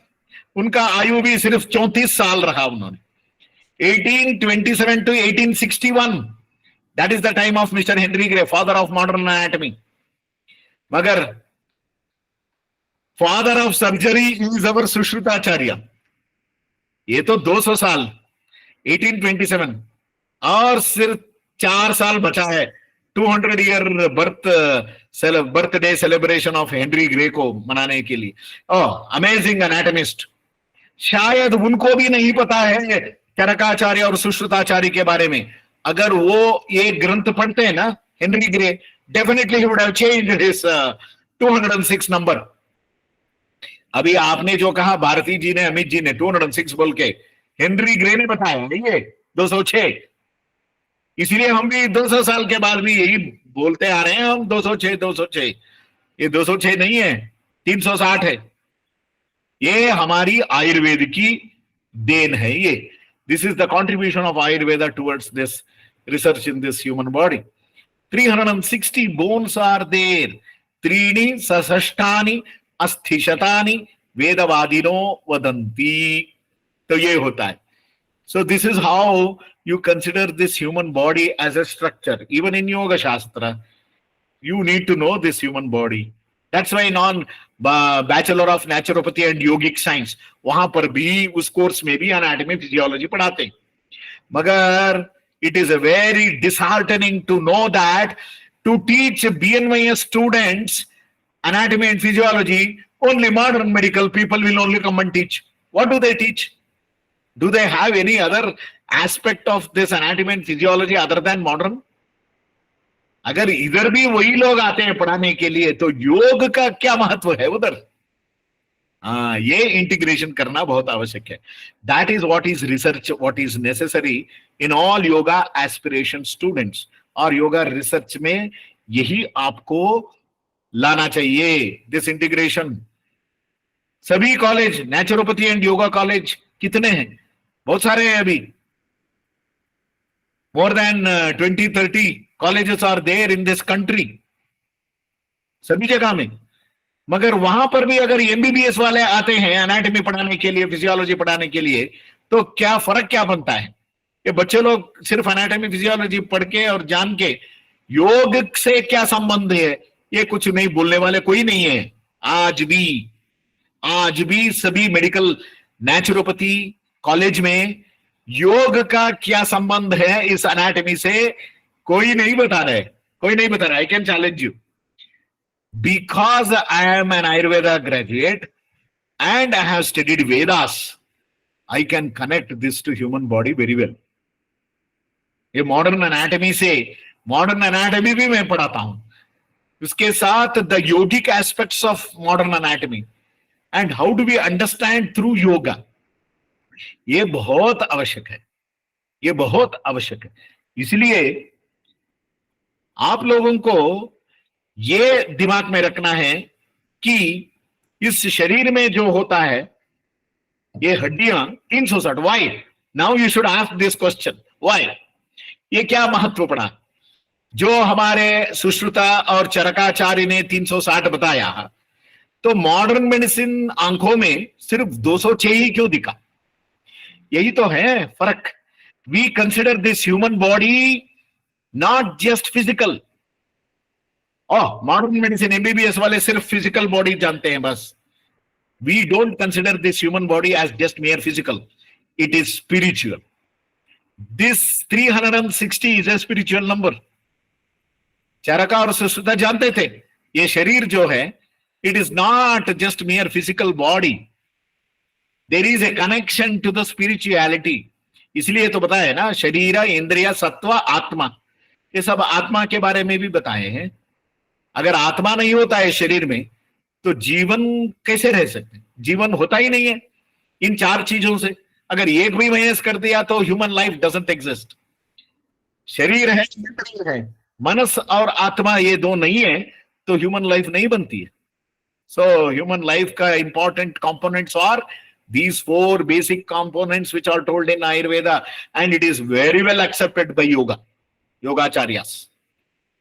उनका आयु भी सिर्फ 34 साल रहा उन्होंने। 1827 to 1861, that is the time of Mr. Henry Gray, father of modern anatomy. मगर father of surgery is our Sushrutacharya. ये तो 200 साल 1827, और सिर्फ 4 साल बचा है 200 year birthday celebration of Henry grey को मनाने के लिए। अमेजिंग एनाटमिस्ट। शायद उनको भी नहीं पता है चरकाचार्य और सुश्रुताचार्य के बारे में। अगर वो ये ग्रंथ पढ़ते हैं ना, Henry grey, definitely he would have changed his 206 number. अभी आपने जो कहा भारती जी ने, अमित जी ने 206 बोल के, हेनरी ग्रे ने बताया ये 206। इसलिए हम भी 200 साल के बाद भी यही बोलते आ रहे हैं हम 206। ये 206 नहीं है, 360 है। ये हमारी आयुर्वेद की देन है। ये this is the contribution of Ayurveda towards this research in this human body. 360 bones are there. त्रीणि सषष्ठानि अस्थिशतानि वेदवादिनो वदन्ति। तो ये होता है। So this is how you consider this human body as a structure. Even in Yoga Shastra, you need to know this human body. That's why non bachelor of naturopathy and yogic science, वहां पर भी उस course में भी anatomy physiology पढ़ाते हैं। मगर it is a very disheartening to know that to teach BNYS students anatomy and physiology, only modern medical people will only come and teach. What do they teach? Do they have any other aspect of this anatomy and physiology other than modern? अगर इधर भी वही लोग आते हैं पढ़ाने के लिए, तो योग का क्या महत्व है उधर? हाँ, ये इंटीग्रेशन करना बहुत आवश्यक है। That is what is research, what is necessary in all yoga aspiration students. और योगा रिसर्च में यही आपको लाना चाहिए, दिस इंटीग्रेशन। सभी college, naturopathy and yoga college कितने हैं? बहुत सारे हैं अभी, more than 20-30 colleges are there in this country, सभी जगह में। मगर वहां पर भी अगर एमबीबीएस वाले आते हैं एनाटॉमी पढ़ाने के लिए, फिजियोलॉजी पढ़ाने के लिए, तो क्या फर्क क्या बनता है? कि बच्चे लोग सिर्फ एनाटॉमी फिजियोलॉजी पढ़ के और जान के योग से क्या संबंध है, ये कुछ नहीं बोलने वाले कोई नहीं है। आज भी सभी मेडिकल नेचुरोपैथी कॉलेज में योग का क्या संबंध है इस एनाटॉमी से, कोई नहीं बता रहा। I can challenge you, because I am an Ayurveda graduate and I have studied Vedas, I can connect this to human body very well. ये मॉडर्न एनाटॉमी से, मॉडर्न एनाटॉमी भी मैं पढ़ाता हूं, उसके साथ the yogic aspects of modern anatomy and how do we understand through yoga. ये बहुत आवश्यक है, ये बहुत आवश्यक है। इसलिए आप लोगों को ये दिमाग में रखना है कि इस शरीर में जो होता है, ये हड्डियां 360, why? Now you should ask this question, why? ये क्या महत्व पड़ा? जो हमारे सुश्रुता और चरकाचार्य ने 360 बताया, तो मॉडर्न मेडिसिन आंखों में सिर्फ 206 ही क्यों दिखा? यही तो है फर्क। We consider this human body not just physical. Modern medicine MBBS वाले सिर्फ फिजिकल बॉडी जानते हैं बस। We don't consider this human body as just mere physical, it is spiritual. This 360 is a spiritual number. Charaka और सुश्रुता जानते थे ये शरीर जो है, it is not just mere physical body, there is a connection to the spirituality. इसलिए तो बताया ना, शरीर, इंद्रिय, सत्व, आत्मा, ये सब आत्मा के बारे में भी बताए हैं। अगर आत्मा नहीं होता है शरीर में, तो जीवन कैसे रह सकते? जीवन होता ही नहीं है इन चार चीजों से। अगर एक भी माइनस कर दिया तो ह्यूमन लाइफ डजंट एग्जिस्ट। शरीर है, मनस और आत्मा, ये दो नहीं है तो ह्यूमन लाइफ नहीं बनती है। सो ह्यूमन लाइफ का important components are these 4 basic components which are told in Ayurveda, and it is very well accepted by yogacharyas.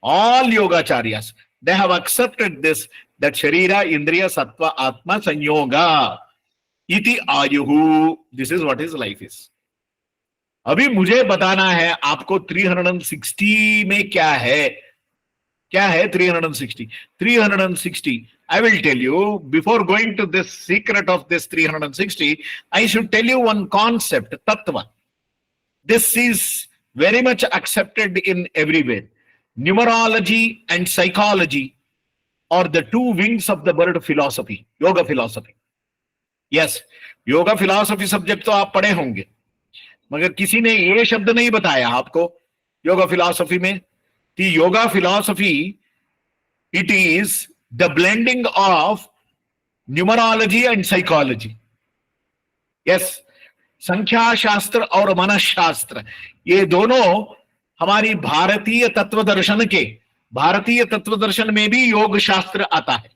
All yogacharyas, they have accepted this, that sharira, indriya, sattva, atma, sanyoga iti ayuhu. This is what his life is. अभी मुझे बताना है आपको 360 में क्या है? 360? 360, I will tell you. Before going to this secret of this 360, I should tell you one concept, tattva. This is very much accepted in everywhere. Numerology and psychology are the two wings of the bird philosophy, yoga philosophy. Yes, yoga philosophy subject तो आप पढ़े होंगे, मगर किसी ने ये शब्द नहीं बताया आपको योगा फिलॉसफी में कि yoga philosophy, it is the blending of numerology and psychology. Yes, संख्या शास्त्र और मनशास्त्र, ये दोनों हमारी भारतीय तत्व दर्शन में भी योग शास्त्र आता है।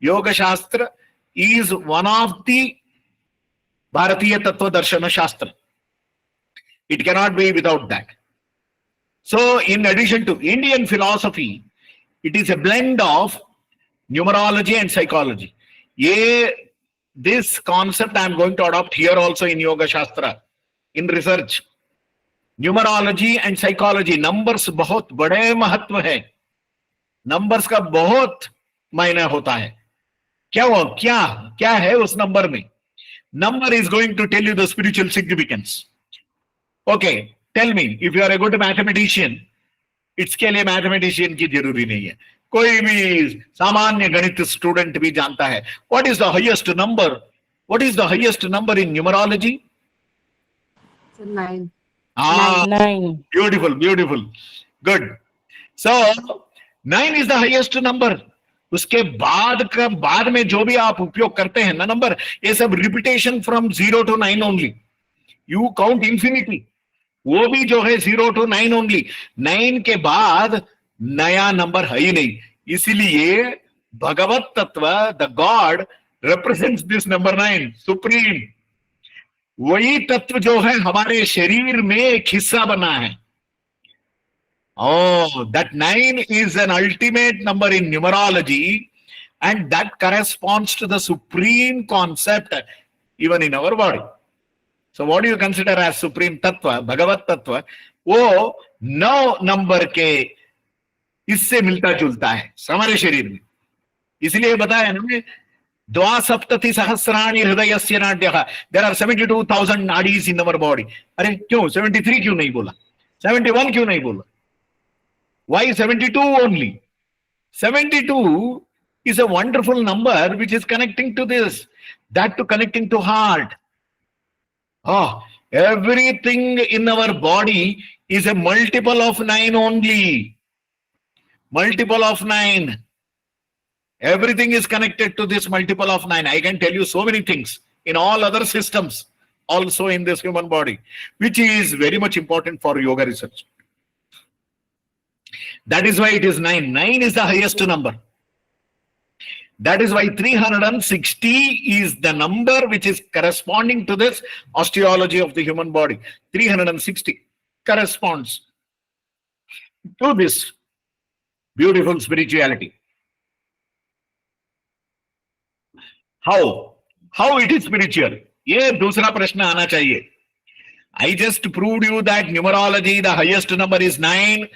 योग शास्त्र is one of the भारतीय तत्व दर्शन शास्त्र. It cannot be without that. So in addition to Indian philosophy, it is a blend of numerology and psychology. This concept I am going to adopt here also in Yoga Shastra, in research. Numerology and psychology, numbers बहुत बड़े महत्व है, numbers का बहुत मायने होता है। क्या वो क्या क्या है उस नंबर में? Number is going to tell you the spiritual significance. Okay, tell me, if you are a good mathematician, इसके लिए मैथमेटिशियन की जरूरी नहीं है, कोई भी सामान्य गणित स्टूडेंट भी जानता है what is the highest number, what is the highest number in numerology? 9. हाँ, 9. Beautiful beautiful, good. So 9 is the highest number. उसके बाद में जो भी आप उपयोग करते हैं ना नंबर, ये सब repetition from 0 to 9 only. You count infinity, वो भी जो है 0 to 9 ओनली। 9 के बाद नया नंबर है ही नहीं। इसीलिए भगवत तत्व, the God represents this number 9, supreme. वही तत्व जो है हमारे शरीर में एक हिस्सा बना है। Oh, that 9 is an ultimate number in numerology, and that corresponds to the supreme concept even in our body. So what do you consider as supreme tattva, Bhagavat tattva? वो 9 नंबर के इससे मिलता जुलता है हमारे शरीर में। इसलिए बताया ना, द्वासप्तति सहस्राणि हृदयस्य नाड्यः, there are 72,000 nadis in our body. अरे क्यों 73 क्यों नहीं बोला, 71 क्यों नहीं बोला? Why 72 only? 72 is a wonderful number which is connecting to this, that to connecting to heart. Oh, everything in our body is a multiple of 9 only. Multiple of 9. Everything is connected to this multiple of 9. I can tell you so many things in all other systems, also in this human body, which is very much important for yoga research. That is why it is 9. 9 is the highest number. That is why 360 is the number which is corresponding to this osteology of the human body. 360 corresponds to this beautiful spirituality. How it is spiritual? ये दूसरा प्रश्न आना चाहिए. I just proved you that numerology, the highest number is 9.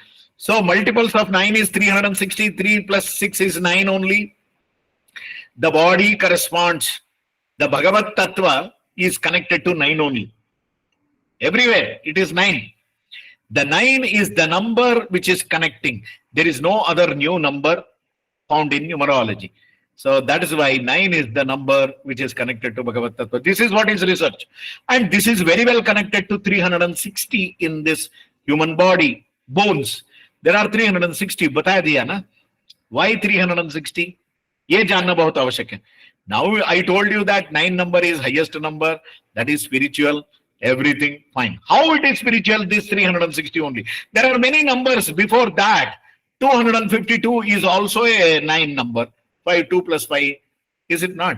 So multiples of 9 is 360. 3 plus 6 is 9 only. The body corresponds. The Bhagavat Tattva is connected to 9 only. Everywhere it is 9. The 9 is the number which is connecting. There is no other new number found in numerology. So that is why 9 is the number which is connected to Bhagavat Tattva. This is what is research. And this is very well connected to 360 in this human body. Bones. There are 360. बताया दिया ना? Why 360? ये जानना बहुत आवश्यक है. Now I told you that 9 number is highest number. That is spiritual. Everything fine. How it is spiritual? This 360 only. There are many numbers before that. 252 is also a 9 number. 5, 2 plus 5. Is it not?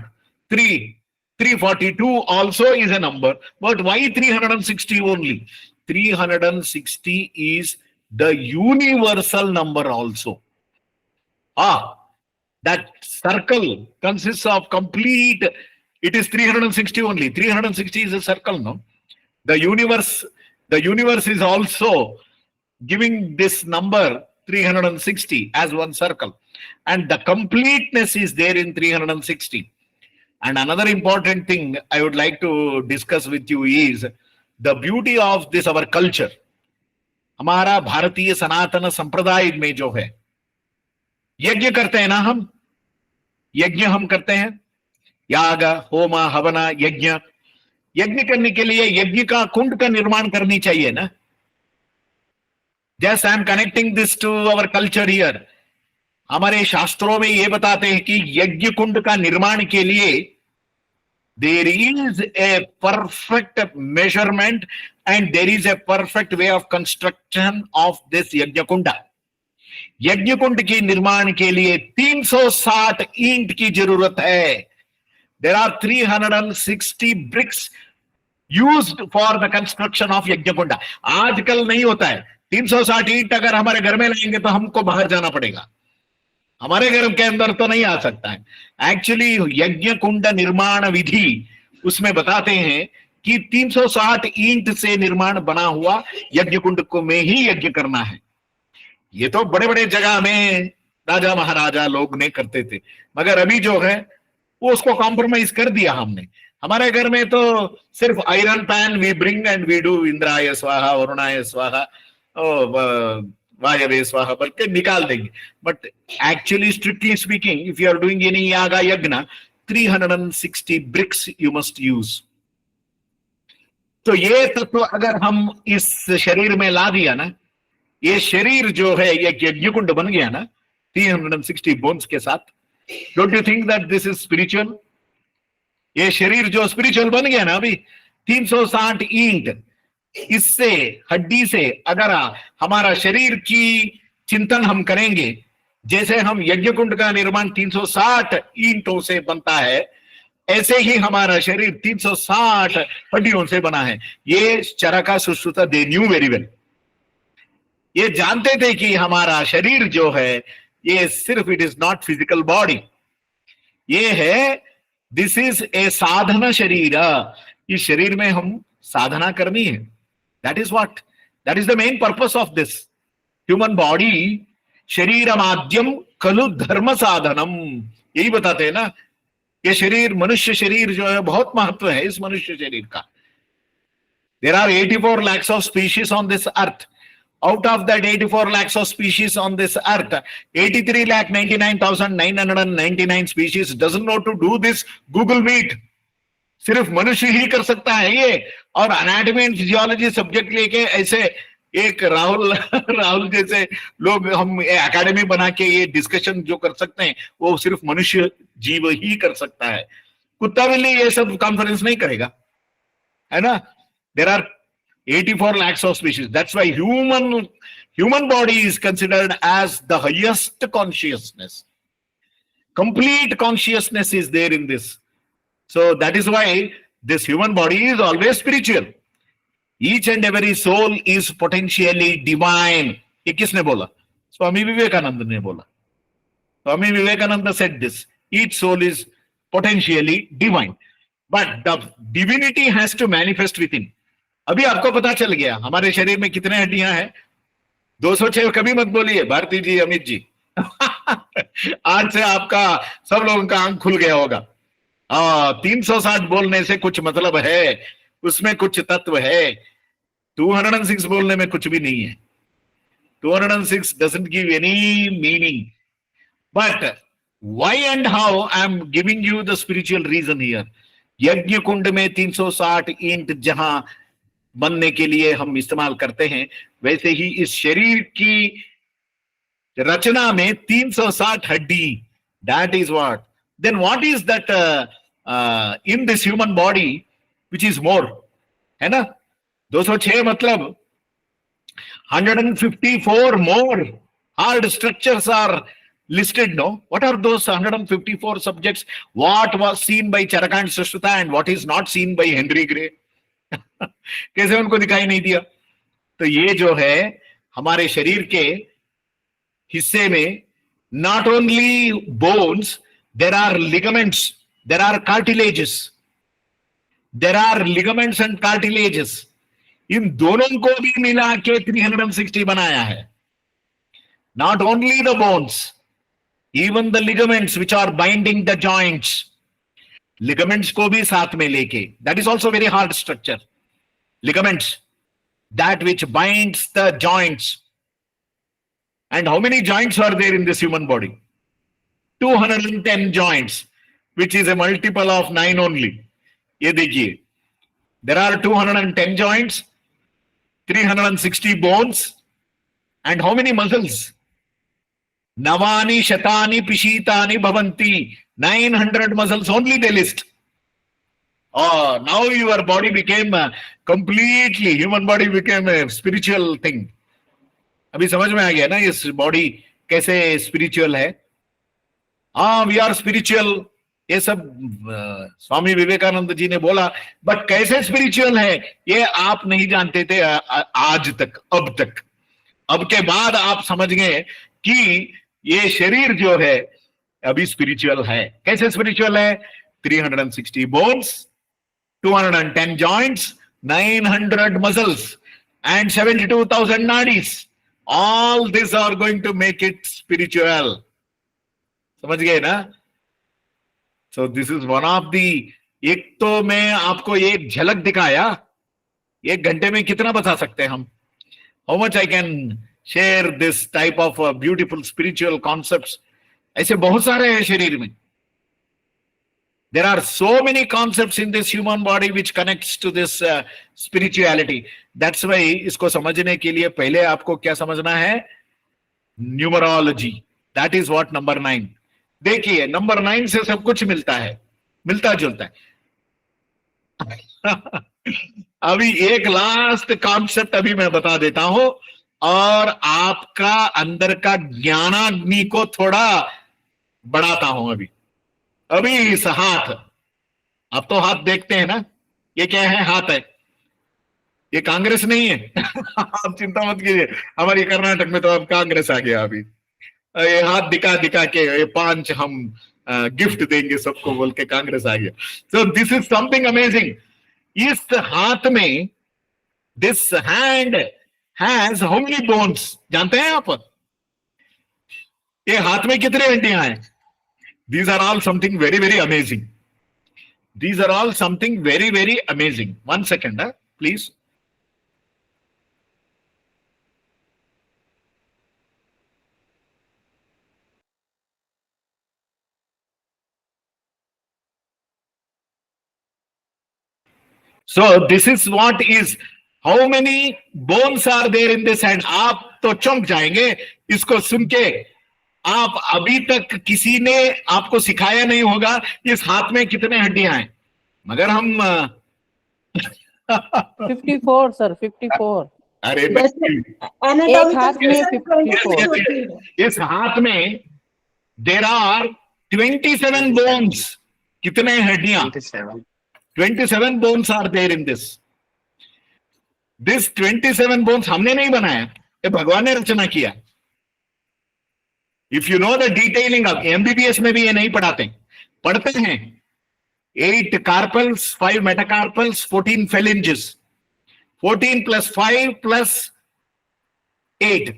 342 also is a number. But why 360 only? 360 is the universal number also. That circle consists of complete, it is 360 only. 360 is a circle, no? The universe is also giving this number 360 as one circle. And the completeness is there in 360. And another important thing I would like to discuss with you is the beauty of this our culture. हमारा भारतीय सनातन संप्रदाय में जो है, यज्ञ करते हैं ना, हम यज्ञ हम करते हैं, याग होम हवन यज्ञ। यज्ञ करने के लिए यज्ञ का कुंड का निर्माण करनी चाहिए ना। Just I am connecting this to our culture here. हमारे शास्त्रों में ये बताते हैं कि यज्ञ कुंड का निर्माण के लिए there is a perfect measurement and there is a perfect way of construction of this यज्ञ कुंड। यज्ञ कुंड के निर्माण के लिए 360 ईंट की जरूरत है। There are 360 bricks used for the construction of यज्ञ कुंड। आजकल नहीं होता है। 360 ईंट अगर हमारे घर में लाएंगे तो हमको बाहर जाना पड़ेगा, हमारे घर के अंदर तो नहीं आ सकता है। एक्चुअली यज्ञ कुंड निर्माण विधि उसमें बताते हैं कि 360 ईंट से निर्माण बना हुआ यज्ञ कुंड को में ही यज्ञ करना है। ये तो बड़े बड़े जगह में राजा महाराजा लोग ने करते थे, मगर अभी जो है वो उसको कॉम्प्रोमाइज कर दिया हमने। हमारे घर में तो सिर्फ iron pan we bring and we do इंद्राय स्वाहा, वरुणाय स्वाहा, वायवे स्वाहा बोल के निकाल देंगे। But actually strictly speaking, if you are doing any yaga yajna, 360 BRICS you must use. तो ये तत्व अगर हम इस शरीर में ला दिया ना, ये शरीर जो है ये यज्ञ कुंड बन गया ना 360 बोन्स के साथ, don't you think that this is spiritual? ये शरीर जो स्पिरिचुअल बन गया ना अभी 360 ईंट, इससे हड्डी से अगर हमारा शरीर की चिंतन हम करेंगे, जैसे हम यज्ञ कुंड का निर्माण 360 ईंटों से बनता है, ऐसे ही हमारा शरीर 360 हड्डियों से बना है। ये Charaka Sushruta they knew very well. ये जानते थे कि हमारा शरीर जो है ये सिर्फ it is not physical body, ये है दिस इज ए साधना शरीर। इस शरीर में हम साधना करनी है। That is what, that is the main purpose of this human body. शरीर माध्यम खलु धर्म साधनम, यही बताते हैं ना। ये शरीर, मनुष्य शरीर जो है बहुत महत्व है इस मनुष्य शरीर का। There are 84 lakhs of species on this earth. Out of that 84 lakhs of species on this earth, 83,99,999 species doesn't know to do this Google Meet. सिर्फ मनुष्य ही कर सकता है ये। और एनाटॉमी एंड फिजियोलॉजी सब्जेक्ट लेके ऐसे एक राहुल जैसे लोग हम एकेडमी बना के ये डिस्कशन जो कर सकते हैं, वो सिर्फ मनुष्य जीव ही कर सकता है। कुत्ता बिल्ली ये सब कॉन्फ्रेंस नहीं करेगा, है ना। There are 84 lakhs of species. That's why human body is considered as the highest consciousness. Complete consciousness is there in this. So that is why this human body is always spiritual. Each and every soul is potentially divine. ये किसने बोला? स्वामी विवेकानंद ने बोला। Swami Vivekananda said this. Each soul is potentially divine. But the divinity has to manifest within. अभी आपको पता चल गया हमारे शरीर में कितने हड्डियां हैं? 206 कभी मत बोलिए भारती जी, अमित जी। आज से आपका सब लोगों का आंख खुल गया होगा। 360 बोलने से कुछ मतलब है, उसमें कुछ तत्व है। 206 बोलने में कुछ भी नहीं है। 206 doesn't give any meaning. But why and how I am giving you the spiritual reason here. यज्ञ कुंड में 360 ईंट जहां बनने के लिए हम इस्तेमाल करते हैं, वैसे ही इस शरीर की रचना में 360 हड्डी। That is what. Then what is that in this human body which is more, है ना। 206 मतलब 154 more hard structures are listed, no? What are those 154 subjects? What was seen by Charaka and Sushruta and what is not seen by Henry Gray? कैसे उनको दिखाई नहीं दिया? तो ये जो है हमारे शरीर के हिस्से में not only bones, there are ligaments, there are cartilages, there are ligaments and cartilages. इन दोनों को भी मिला के 360 बनाया है। Not only the bones, even the ligaments which are binding the joints, ligaments को भी साथ में लेके, that is also very hard structure. Ligaments, that which binds the joints. And how many joints are there in this human body? 210 joints, which is a multiple of 9 only. ये देखिए, there are 210 joints, 360 bones, and how many muscles? Navani Shatani Pishitani Bhavanti. 900 muscles only they list. Oh, now your body became completely, human body became a spiritual thing. अभी समझ में आ गया ना इस body कैसे spiritual है। वी आर स्पिरिचुअल, ये सब स्वामी विवेकानंद जी ने बोला। बट कैसे स्पिरिचुअल है ये आप नहीं जानते थे आज तक, अब तक। अब के बाद आप समझ गए कि ये शरीर जो है अभी स्पिरिचुअल है। कैसे स्पिरिचुअल है? 360 bones, 210 joints, 900 muscles and 72,000 nadis. All these are going to make it spiritual. समझ गए ना? सो this is one of the, एक तो मैं आपको एक झलक दिखाया, 1 घंटे में कितना बता सकते हैं हम? How much I can share this type of beautiful spiritual concepts. ऐसे बहुत सारे हैं शरीर में। There are so many concepts in this human body which connects to this spirituality. That's why इसको समझने के लिए पहले आपको क्या समझना है? Numerology. That is what number 9. देखिए, नंबर 9 से सब कुछ मिलता है, मिलता जुलता है। अभी एक लास्ट कॉन्सेप्ट अभी मैं बता देता हूं, और आपका अंदर का ज्ञानाग्नि को थोड़ा बढ़ाता हूं। अभी इस हाथ, आप तो हाथ देखते हैं ना, ये क्या है? हाथ है, ये कांग्रेस नहीं है। आप चिंता मत कीजिए, हमारी कर्नाटक में तो अब कांग्रेस आ गया। अभी ये हाथ दिखा दिखा के ये 5 हम गिफ्ट देंगे सबको बोल के कांग्रेस आ गया। सो दिस इज समथिंग अमेजिंग। इस हाथ में, this hand has how many bones, जानते हैं आप? ये हाथ में कितने हड्डियां हैं? These are all something very, very amazing. These are all something very, very amazing. 1 second, please. So this is what is, how many bones are there in this hand? आप तो चौंक जाएंगे इसको सुन के। आप अभी तक किसी ने आपको सिखाया नहीं होगा इस हाथ में कितने हड्डियां हैं, मगर हम 54 सर, 54। अरे एक हाथ में 54। इस हाथ में देर आर 27 बोन्स। कितने हड्डियां? 27 bones are there in this. 27 bones हमने नहीं बनाया, ये भगवान ने रचना किया। If you know the detailing of, MBBS में भी ये नहीं पढ़ते हैं 8 carpals, 5 metacarpals, 14 phalanges, 14 + 5 + 8,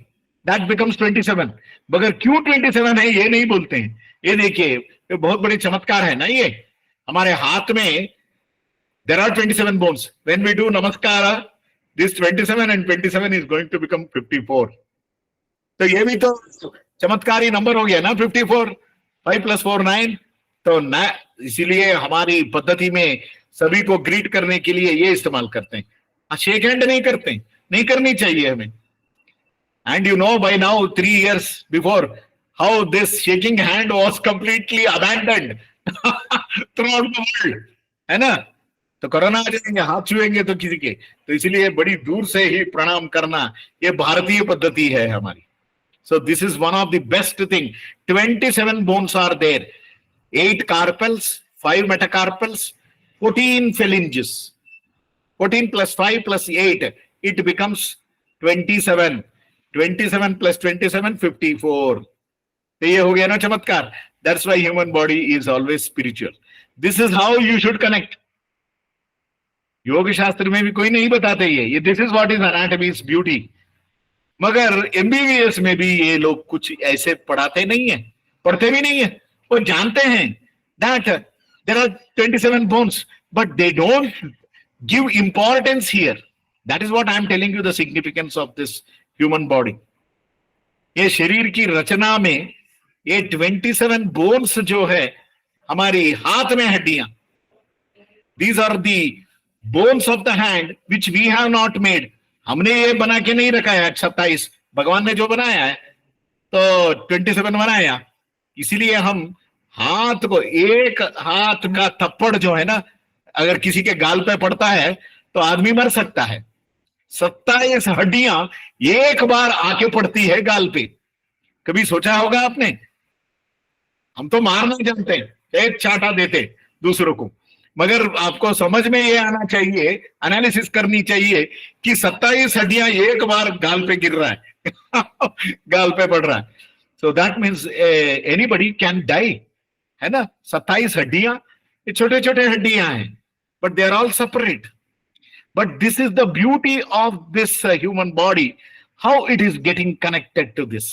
that becomes 27। मगर क्यों 27 है ये नहीं बोलते हैं। ये देखिए, ये बहुत बड़े चमत्कार है ना। ये हमारे हाथ में there are 27 bones. When we do नमस्कार, this 27 and 27 is going to become 54। तो ये भी तो चमत्कारी नंबर हो गया ना, 54। 5 + 4 9। तो इसीलिए हमारी पद्धति में सभी को ग्रीट करने के लिए ये इस्तेमाल करते हैं। शेक हैंड नहीं करते, नहीं करनी चाहिए हमें। And you know by now 3 years before how this shaking hand was completely abandoned throughout the world, है ना। तो कोरोना आ जाएंगे, हाथ छुएंगे तो किसी के, तो इसलिए बड़ी दूर से ही प्रणाम करना, ये भारतीय पद्धति है हमारी। So this is one of the best thing. 27 bones are there. 8 carpals, 5 metacarpals, 14 phalanges. 14 + 5 + 8, it becomes 27. 27 + 27, 54. तो ये हो गया ना चमत्कार। That's why human body is always spiritual. This is how you should connect. योग शास्त्र में भी कोई नहीं बताते ये this is what is anatomy, is beauty. मगर एमबीबीएस में भी ये लोग कुछ ऐसे पढ़ाते नहीं है, पढ़ते भी नहीं है। वो जानते हैं that there are 27 bones, but they don't give importance here. That is what I am telling you, the significance of this human body. ये शरीर की रचना में ये 27 बोन्स जो है, हमारी हाथ में हड्डियां, these are the bones of the hand which we have not made. हमने ये बना के नहीं रखा है 27, भगवान ने जो बनाया है तो 27 बनाया। इसीलिए हम हाथ को, एक हाथ का थप्पड़ जो है ना, अगर किसी के गाल पे पड़ता है तो आदमी मर सकता है। 27 हड्डियां एक बार आके पड़ती है गाल पे। कभी सोचा होगा आपने? हम तो मारना जानते हैं, एक चाटा देते दूसरों को, मगर आपको समझ में ये आना चाहिए, एनालिसिस करनी चाहिए कि 27 हड्डियां एक बार गाल पे गिर रहा है गाल पे पड़ रहा है। So that means anybody can die, है ना। 27 हड्डियां, ये छोटे छोटे हड्डियां हैं, but they are all separate. But this is the beauty of this human body, how it is getting connected to this.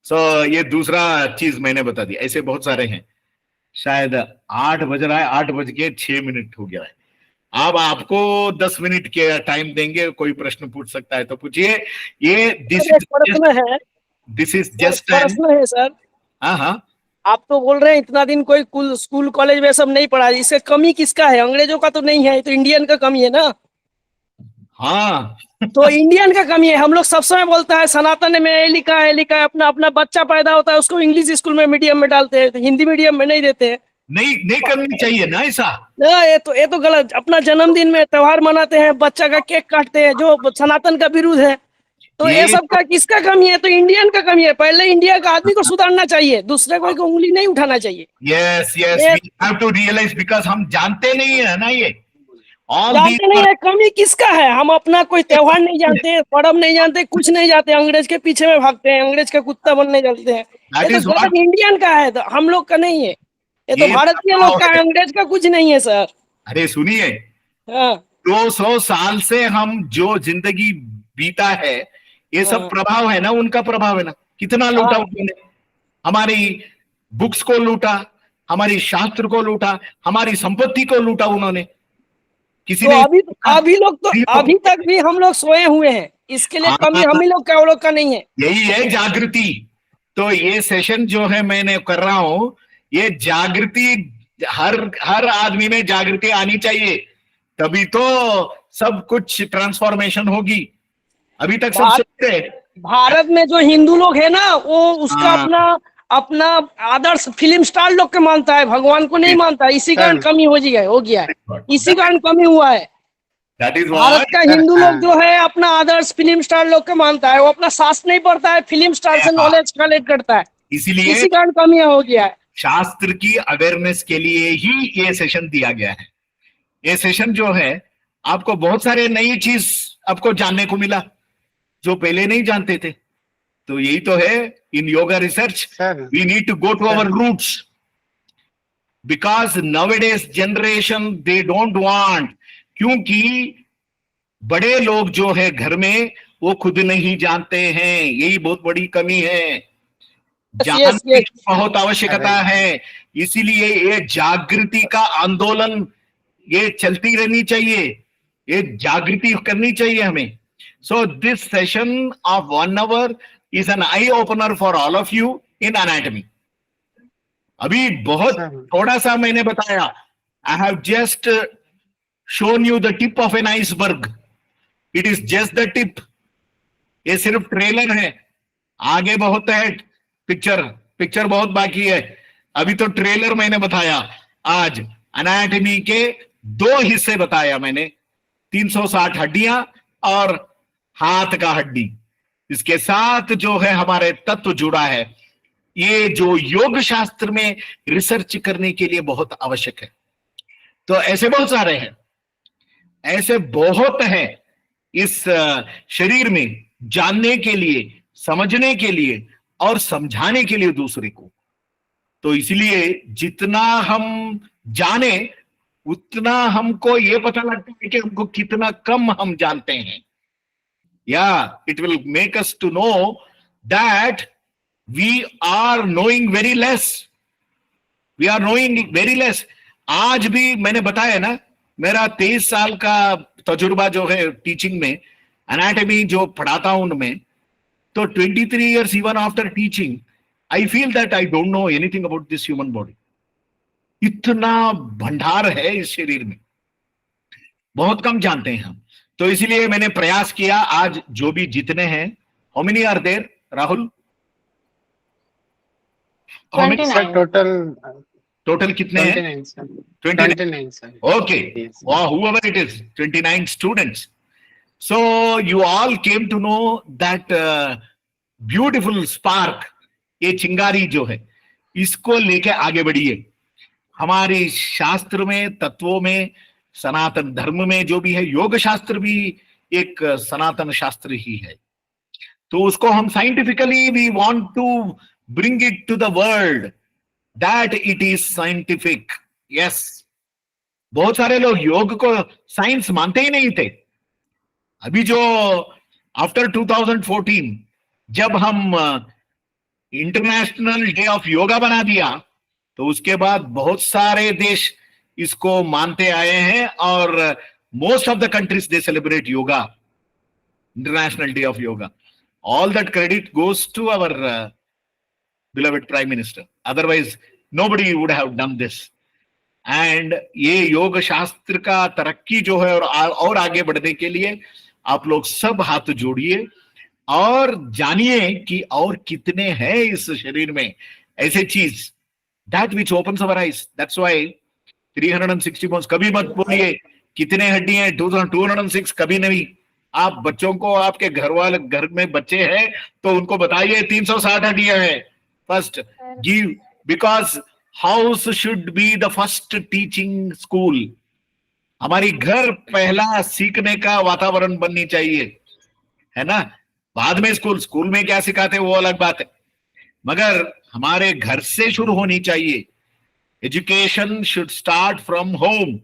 So ये दूसरा चीज मैंने बता दिया। ऐसे बहुत सारे हैं। शायद 8 बज रहा है, 8:06 हो गया है। अब आपको 10 मिनट के टाइम देंगे, कोई प्रश्न पूछ सकता है तो पूछिए। ये प्रश्न है, दिस इज जस्ट प्रश्न है सर। हाँ हाँ, आप तो बोल रहे हैं इतना दिन कोई स्कूल कॉलेज में सब नहीं पढ़ा, इससे कमी किसका है? अंग्रेजों का तो नहीं है, ये तो इंडियन का कमी है ना। हाँ तो इंडियन का कमी है। हम लोग सब समय बोलता है सनातन में ये लिखा है, लिखा है। अपना अपना बच्चा पैदा होता है उसको इंग्लिश स्कूल में मीडियम में डालते हैं, तो हिंदी मीडियम में नहीं देते हैं। नहीं करनी चाहिए ना ऐसा। ना, ये तो गलत। अपना जन्मदिन में त्योहार मनाते हैं, बच्चा का केक काटते हैं, जो सनातन का विरुद्ध है। तो ये सब का किसका कमी है? तो इंडियन का कमी है। पहले इंडिया का आदमी को सुधारना चाहिए, दूसरे कोई को उंगली नहीं उठाना चाहिए। Yes yes, we have to realise, because हम जानते नहीं है ना ये। जानते नहीं है कमी किसका है। हम अपना कोई त्योहार नहीं जानते, पर्व नहीं जानते, कुछ नहीं जानते, अंग्रेज के पीछे में भागते हैं, अंग्रेज का कुत्ता बनने चलते हैं। ये तो गलत इंडियन का है, तो हम लोग का नहीं है। ये तो भारतीय लोग का है, अंग्रेज का कुछ नहीं है सर। अरे सुनिए, हाँ 200 साल से हम जो जिंदगी बीता है, ये सब प्रभाव है ना, उनका प्रभाव है ना। कितना लूटा उन्होंने, हमारी बुक्स को लूटा, हमारी शास्त्र को लूटा, हमारी संपत्ति को लूटा उन्होंने। किसी तो ने अभी लोग तो अभी तक भी हम लोग सोए हुए हैं। इसके लिए कमी हम ही लोग का, वो लोग का नहीं है। यही है जागृति। तो ये सेशन जो है मैंने कर रहा हूं, ये जागृति, हर आदमी में जागृति आनी चाहिए, तभी तो सब कुछ ट्रांसफॉर्मेशन होगी। अभी तक सब सोचते हैं भारत में जो हिंदू लोग है ना, वो उसका अपना आदर्श फिल्म स्टार लोग के मानता है, भगवान को नहीं मानता। इसी कारण कमी हो गया है, इसी कारण कमी हुआ है। भारत का हिंदू लोग जो है अपना आदर्श फिल्म स्टार लोग के मानता है, वो अपना शास्त्र नहीं पढ़ता है, फिल्म स्टार से नॉलेज कलेक्ट करता है। इसीलिए इसी कारण कमी हो गया है। शास्त्र की अवेयरनेस के लिए ही ये सेशन दिया गया है। ये सेशन जो है, आपको बहुत सारे नई चीज आपको जानने को मिला जो पहले नहीं जानते थे। तो यही तो है in yoga research, we need to go to our roots, because nowadays generation they don't want, क्योंकि बड़े लोग जो है घर में वो खुद नहीं जानते हैं, यही बहुत बड़ी कमी है। जानने की बहुत आवश्यकता है। इसीलिए ये जागृति का आंदोलन ये चलती रहनी चाहिए, ये जागृति करनी चाहिए हमें। So this session of 1 hour is an eye opener for all of you in anatomy. अभी बहुत थोड़ा सा मैंने बताया, I have just shown you the tip of an iceberg, it is just the tip. ये सिर्फ ट्रेलर है, आगे बहुत है, पिक्चर बहुत बाकी है। अभी तो ट्रेलर मैंने बताया। आज एनाटॉमी के 2 हिस्से बताया मैंने, 360 हड्डियां और हाथ का हड्डी, इसके साथ जो है हमारे तत्व जुड़ा है। ये जो योग शास्त्र में रिसर्च करने के लिए बहुत आवश्यक है। तो ऐसे बहुत सारे हैं, ऐसे बहुत हैं इस शरीर में, जानने के लिए, समझने के लिए और समझाने के लिए दूसरे को। तो इसलिए जितना हम जाने उतना हमको ये पता लगता है कि हमको कितना कम हम जानते हैं। या it will make us to know that we are knowing very less, we are knowing very less. आज भी मैंने बताया ना, मेरा 23 साल का तजुर्बा जो है टीचिंग में, एनाटॉमी जो पढ़ाता हूं उनमें, तो 23 years even after teaching, I feel that I don't know anything about this human body. इतना भंडार है इस शरीर में, बहुत कम जानते हैं हम। तो इसलिए मैंने प्रयास किया, आज जो भी जितने हैं, how many are there, Rahul? 29 total कितने हैं? 29 sir. Okay. Yes. Wow, whoever it is, 29 students. So you all came to know that beautiful spark, ये चिंगारी जो है, इसको लेके आगे बढ़िए। हमारे शास्त्र में, तत्वों में, सनातन धर्म में जो भी है, योग शास्त्र भी एक सनातन शास्त्र ही है। तो उसको हम scientifically we want to bring it to the world that it is scientific. Yes, बहुत सारे लोग योग को साइंस मानते ही नहीं थे। अभी जो आफ्टर 2014 जब हम इंटरनेशनल डे ऑफ योगा बना दिया, तो उसके बाद बहुत सारे देश इसको मानते आए हैं और most of the countries they celebrate yoga, international day of yoga. All that credit goes to our beloved Prime Minister. Otherwise, nobody would have done this. And ये योग शास्त्र का तरक्की जो है और आगे बढ़ने के लिए आप लोग सब हाथ जोड़िए और जानिए कि और कितने हैं इस शरीर में ऐसे चीज, that which opens our eyes. That's why 360 bones कभी मत बोलिए कितने हड्डियां हैं, 206 कभी नहीं. आप बच्चों को, आपके घर में बच्चे हैं तो उनको बताइए 360 हड्डियां हैं. First give, because house should be the first teaching school. हमारी घर पहला सीखने का वातावरण बननी चाहिए, है ना. बाद में स्कूल में क्या सिखाते वो अलग बात है, मगर हमारे घर से शुरू होनी चाहिए. Education should start from home.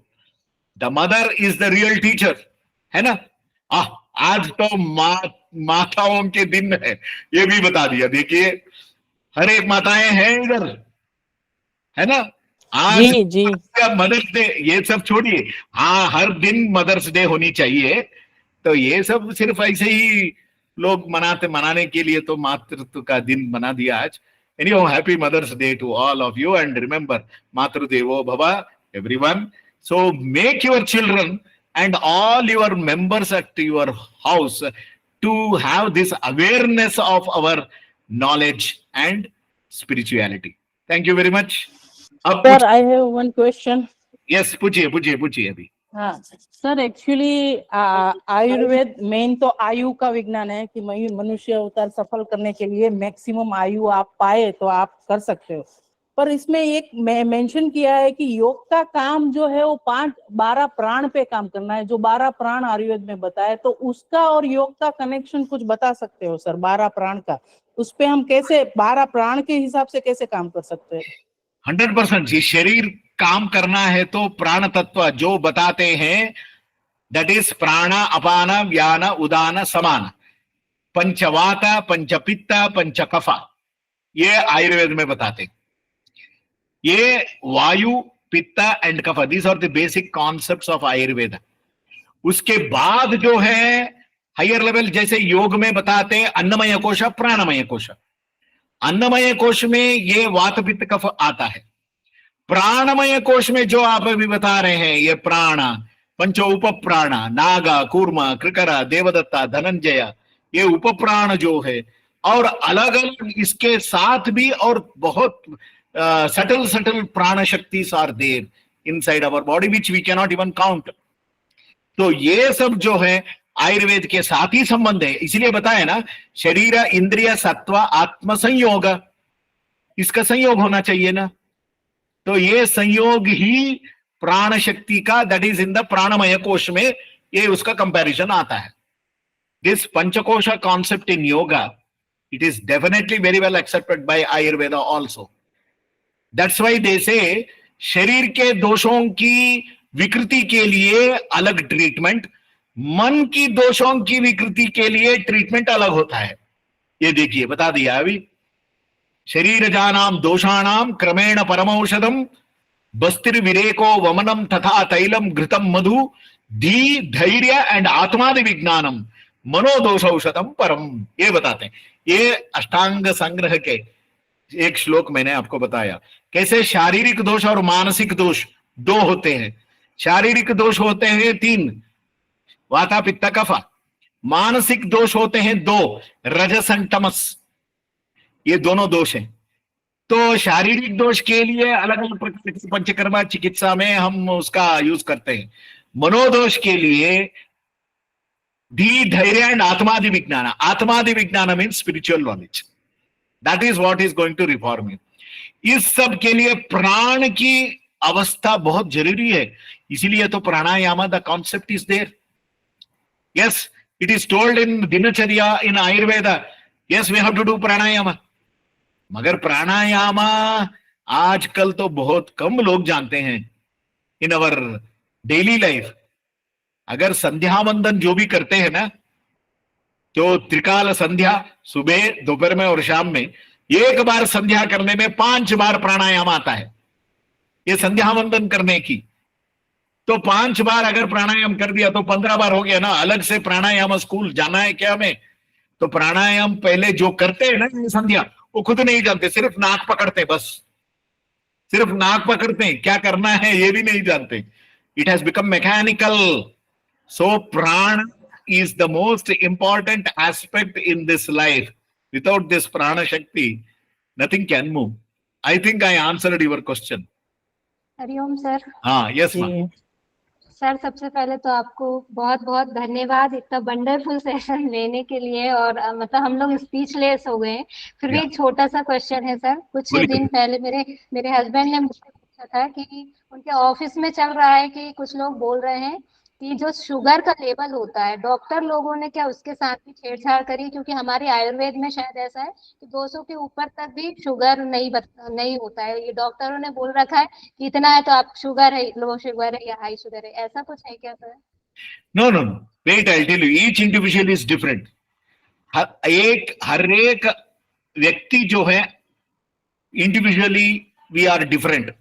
The mother is the real teacher, है ना. आज तो माताओं के दिन है, ये भी बता दिया. देखिए हर एक माताएं हैं इधर, है ना. आज जी मदर्स डे, ये सब छोड़िए. हाँ, हर दिन मदर्स डे होनी चाहिए. तो ये सब सिर्फ ऐसे ही लोग मनाने के लिए तो मातृत्व का दिन बना दिया आज. Anyhow, happy mother's day to all of you and remember मातृदेवो भव everyone. So make your children and all your members at your house to have this awareness of our knowledge and spirituality. Thank you very much. Sir, I have one question. Yes, पूछिए अभी. हाँ sir, actually Ayurveda main तो आयु का विज्ञान है कि मनुष्य अवतार सफल करने के लिए मैक्सिमम आयु आप पाए तो आप कर सकते हो. पर इसमें एक मेंशन किया है कि योग का काम जो है वो 12 प्राण पे काम करना है, जो 12 प्राण आयुर्वेद में बताया. तो उसका और योग का कनेक्शन कुछ बता सकते हो सर? 12 प्राण का, उस पे हम कैसे 12 प्राण के हिसाब से कैसे काम कर सकते हैं? 100% ये शरीर काम करना है तो प्राण तत्व जो बताते हैं, दैट इज प्राण अपान व्यान उदान समान, पंचवाता पंचपित्ता पंचकफा, ये आयुर्वेद में बताते हैं. ये vayu, pitta and kapha, these are the basic concepts of Ayurveda. उसके बाद जो है हायर लेवल, जैसे योग में बताते हैं अन्नमय कोश प्राणमय कोश. अन्नमय कोश में ये वात पित्त कफ आता है. प्राणमय कोश में जो आप अभी बता रहे हैं ये प्राण, पंच उप प्राण, नागा, कूर्मा, कृकरा, देवदत्ता, धनंजय, ये उप प्राण जो है. और अलग अलग इसके साथ भी और बहुत subtle prana shaktis are there inside our body which we cannot even count. तो ये सब जो है आयुर्वेद के साथ ही संबंध है. इसलिए बताया ना, शरीर इंद्रिय सत्व आत्म संयोग, इसका संयोग होना चाहिए ना. तो ये संयोग ही प्राण शक्ति का, that is in the pranamaya kosha में ये उसका कंपैरिजन आता है. This panchakosha concept in yoga, it is definitely very well accepted by Ayurveda also. That's why they say शरीर के दोषों की विकृति के लिए अलग ट्रीटमेंट, मन की दोषों की विकृति के लिए ट्रीटमेंट अलग होता है. ये देखिए बता दिया अभी. शरीर जानाम दोषाणाम क्रमेण परमौषधम बस्तिर विरेको वमनम तथा तैलम घृतम मधु धी धैर्य एंड आत्मादि विज्ञानम मनोदोष औषधम परम, ये बताते हैं. ये अष्टांग संग्रह के एक श्लोक मैंने आपको बताया कैसे शारीरिक दोष और मानसिक दोष दो होते हैं. शारीरिक दोष होते हैं 3, वाता पित्त कफा. मानसिक दोष होते हैं 2, रजस एंड तमस. ये दोनों दोष हैं. तो शारीरिक दोष के लिए अलग अलग प्रकार की पंचकर्मा चिकित्सा में हम उसका यूज करते हैं. मनोदोष के लिए धी धैर्य एंड आत्मादि विज्ञान. आत्मादि विज्ञान means spiritual knowledge. That is what is going to reform you. इस सब के लिए प्राण की अवस्था बहुत जरूरी है. इसीलिए तो pranayama, the concept is there. Yes, it is told in dinacharya in Ayurveda. Yes, we have to do pranayama. मगर प्राणायाम आजकल तो बहुत कम लोग जानते हैं इन अवर डेली लाइफ. अगर संध्या वंदन जो भी करते हैं ना, तो त्रिकाल संध्या सुबह, दोपहर में और शाम में, एक बार संध्या करने में 5 बार प्राणायाम आता है, ये संध्या वंदन करने की। तो 5 बार अगर प्राणायाम कर दिया तो 15 बार हो गया ना। अलग से प्राणायाम स्कूल जाना है क्या हमें? तो प्राणायाम पहले जो करते हैं ना संध्या, वो खुद नहीं जानते, सिर्फ नाक पकड़ते, बस सिर्फ नाक पकड़ते हैं, क्या करना है ये भी नहीं जानते। It has become mechanical. So prana is the most important aspect in this life. Without this prana shakti, nothing can move. I think I answered your question. Hariom sir. हाँ, yes ma'am. जी। सर सबसे पहले तो आपको बहुत बहुत धन्यवाद इतना वंडरफुल सेशन लेने के लिए, और मतलब हम लोग स्पीचलेस हो गए। फिर भी Yeah. एक छोटा सा क्वेश्चन है सर। कुछ बोलिए। दिन पहले मेरे हस्बैंड ने मुझसे पूछा था कि उनके ऑफिस में चल रहा है कि कुछ लोग बोल रहे हैं कि जो शुगर का लेवल होता है, डॉक्टर लोगों ने क्या उसके साथ भी छेड़छाड़ करी? क्योंकि हमारे आयुर्वेद में शायद ऐसा है कि 200 के ऊपर तक भी शुगर नहीं होता है। ये डॉक्टरों ने बोल रखा है कि इतना है तो आप शुगर है, लो शुगर है या हाई शुगर है, ऐसा कुछ है क्या sir? No, no, no. Wait, I'll tell you. Each individual is different. हर एक व्यक्ति जो है इंडिविजुअली वी आर डिफरेंट।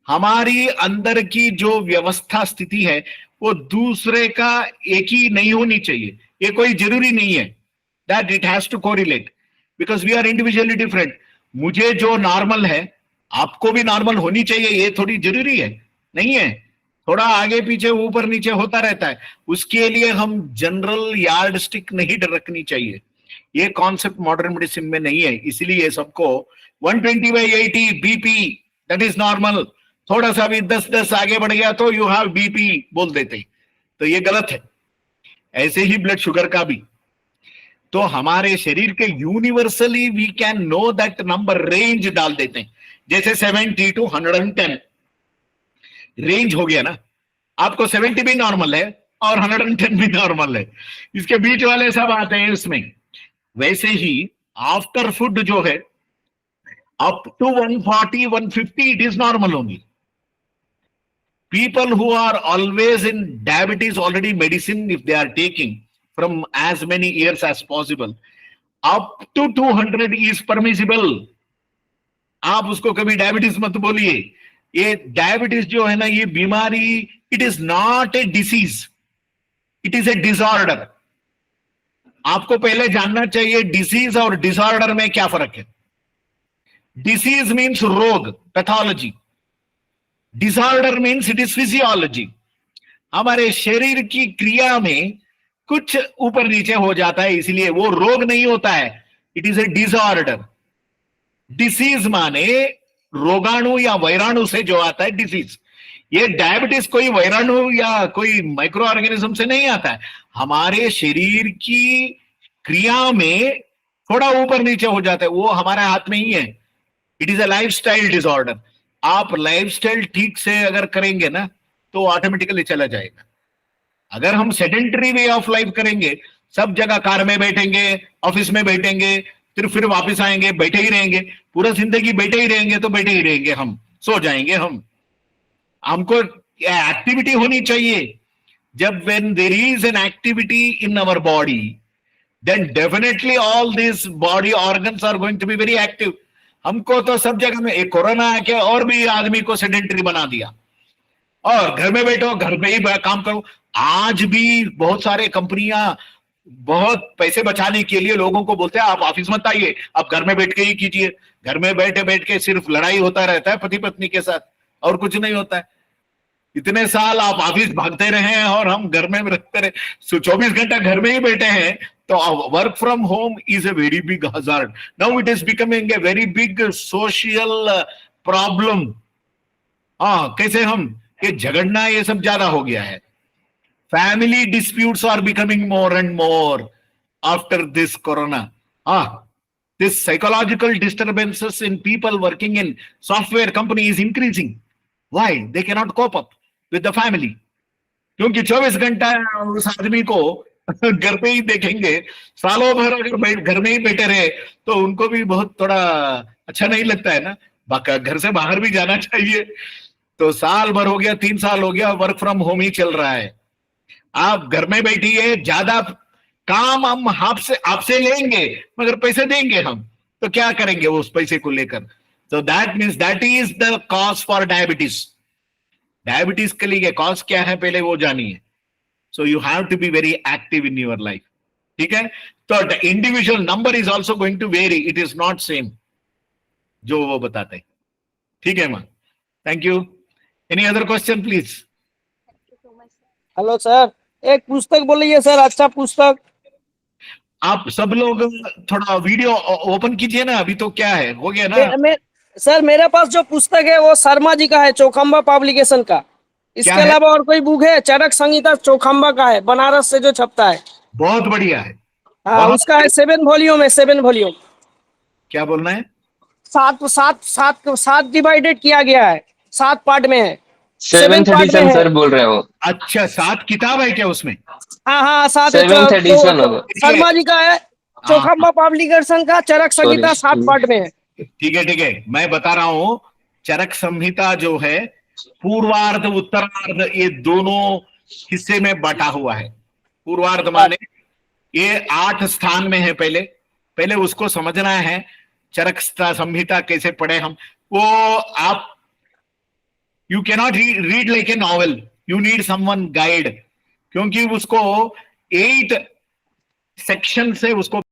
हमारी अंदर की जो व्यवस्था स्थिति है वो दूसरे का एक ही नहीं होनी चाहिए। ये कोई जरूरी नहीं है that it has to correlate, because we are individually different. मुझे जो नॉर्मल है आपको भी नॉर्मल होनी चाहिए, ये थोड़ी जरूरी है नहीं है। थोड़ा आगे पीछे ऊपर नीचे होता रहता है, उसके लिए हम जनरल यार्ड स्टिक नहीं रखनी चाहिए। ये कॉन्सेप्ट मॉडर्न मेडिसिन में नहीं है। इसलिए सबको 120/80 बीपी दैट इज नॉर्मल। थोड़ा सा भी 10 आगे बढ़ गया तो यू हैव बीपी बोल देते, तो ये गलत है। ऐसे ही ब्लड शुगर का भी। तो हमारे शरीर के universally we can know that number, range डाल देते हैं। जैसे 70 to 110 रेंज हो गया ना, आपको 70 भी नॉर्मल है और 110 भी नॉर्मल है, इसके बीच वाले सब आते हैं इसमें। वैसे ही आफ्टर फूड जो है up to 140 150 it is normal only. People who are always in diabetes, already medicine if they are taking from as many years as possible, up to 200 is permissible. आप उसको कभी डायबिटीज मत बोलिए। ये diabetes जो है ना, ये बीमारी, it is not a disease, it is a disorder. आपको पहले जानना चाहिए डिसीज और डिसऑर्डर में क्या फर्क है। डिसीज मीन्स रोग, pathology. Disorder means it is physiology. हमारे शरीर की क्रिया में कुछ ऊपर नीचे हो जाता है, इसलिए वो रोग नहीं होता है, it is a disorder. Disease माने रोगाणु या वैराणु से जो आता है डिसीज। ये डायबिटीज कोई वैराणु या कोई माइक्रो ऑर्गेनिज्म से नहीं आता है, हमारे शरीर की क्रिया में थोड़ा ऊपर नीचे हो जाता है, वो हमारे हाथ में ही है। It is a lifestyle disorder. आप लाइफस्टाइल ठीक से अगर करेंगे ना तो ऑटोमेटिकली चला जाएगा। अगर हम सेडेंटरी वे ऑफ लाइफ करेंगे, सब जगह कार में बैठेंगे, ऑफिस में बैठेंगे, फिर वापस आएंगे, बैठे ही रहेंगे, पूरा जिंदगी बैठे ही रहेंगे, तो बैठे ही रहेंगे, हम सो जाएंगे। हमको एक्टिविटी होनी चाहिए। जब when there is an activity in our body, then definitely all this body organs are going to be very active. हमको तो सब जगह में एक कोरोना आके और भी आदमी को सेडेंटरी बना दिया, और घर में बैठो, घर में ही काम करो। आज भी बहुत सारे कंपनियां बहुत पैसे बचाने के लिए लोगों को बोलते हैं आप ऑफिस मत आइए, आप घर में बैठ के ही कीजिए। घर में बैठ के सिर्फ लड़ाई होता रहता है पति पत्नी के साथ, और कुछ नहीं होता है। इतने साल आप ऑफिस भागते रहे और हम घर में रखते रहे, 24 घंटा घर में ही बैठे हैं। तो work from home is a very big hazard. Now it is becoming a very big social problem. हाँ, कैसे हम ये झगड़ना ये सब ज्यादा हो गया है। Family disputes are becoming more and more after this corona. this psychological disturbances in people working in software company is increasing. Why? They cannot cope up with the family. क्योंकि 24 घंटा उस आदमी को घर पे ही देखेंगे, सालों भर अगर घर में ही बैठे रहे तो उनको भी बहुत थोड़ा अच्छा नहीं लगता है ना, घर से बाहर भी जाना चाहिए। तो साल भर हो गया, 3 साल हो गया, वर्क फ्रॉम होम ही चल रहा है। आप घर में बैठिए, ज्यादा काम हम आपसे लेंगे मगर पैसे देंगे हम, तो क्या करेंगे वो उस पैसे को लेकर? So that means that is the cause for diabetes. Diabetes के लिए कॉज क्या है पहले वो जानिए. So you have to be very active in your life. ठीक है. तो the individual number is also going to vary. It is not same जो वो बताते हैं. ठीक है मां. Thank you. Any other question please? Hello sir, एक पुस्तक बोलिए सर, अच्छा पुस्तक. आप सब लोग थोड़ा वीडियो ओपन कीजिए ना. अभी तो क्या है, हो गया ना. सर मेरे पास जो पुस्तक है वो शर्मा जी का है, चौखंबा पब्लिकेशन का. इसके क्या है? अलावा और कोई बुक है? चरक संहिता चौखंबा का है, बनारस से जो छपता है. बहुत बढ़िया है. हाँ, बहुत- उसका है 7 वॉल्यूम है, 7 वॉल्यूम. क्या बोलना है? 7 डिवाइडेड किया गया है, 7 पार्ट में है. 7th part में एडिशन है. सर बोल रहे हो? अच्छा, 7 किताब है क्या उसमें? हाँ हाँ, 7 7th एडिशन होगा. शर्मा जी का है, चौखंबा पब्लिकेशन का चरक संहिता Sorry. 7 पार्ट में है. ठीक है ठीक है. मैं बता रहा हूं, चरक संहिता जो है पूर्वार्ध उत्तरार्ध ये दोनों हिस्से में बटा हुआ है. पूर्वार्ध माने ये 8 स्थान में है. पहले उसको समझना है. चरक संहिता कैसे पढ़े हम वो. आप you cannot read like a novel. You need someone guide, क्योंकि उसको 8 सेक्शन से उसको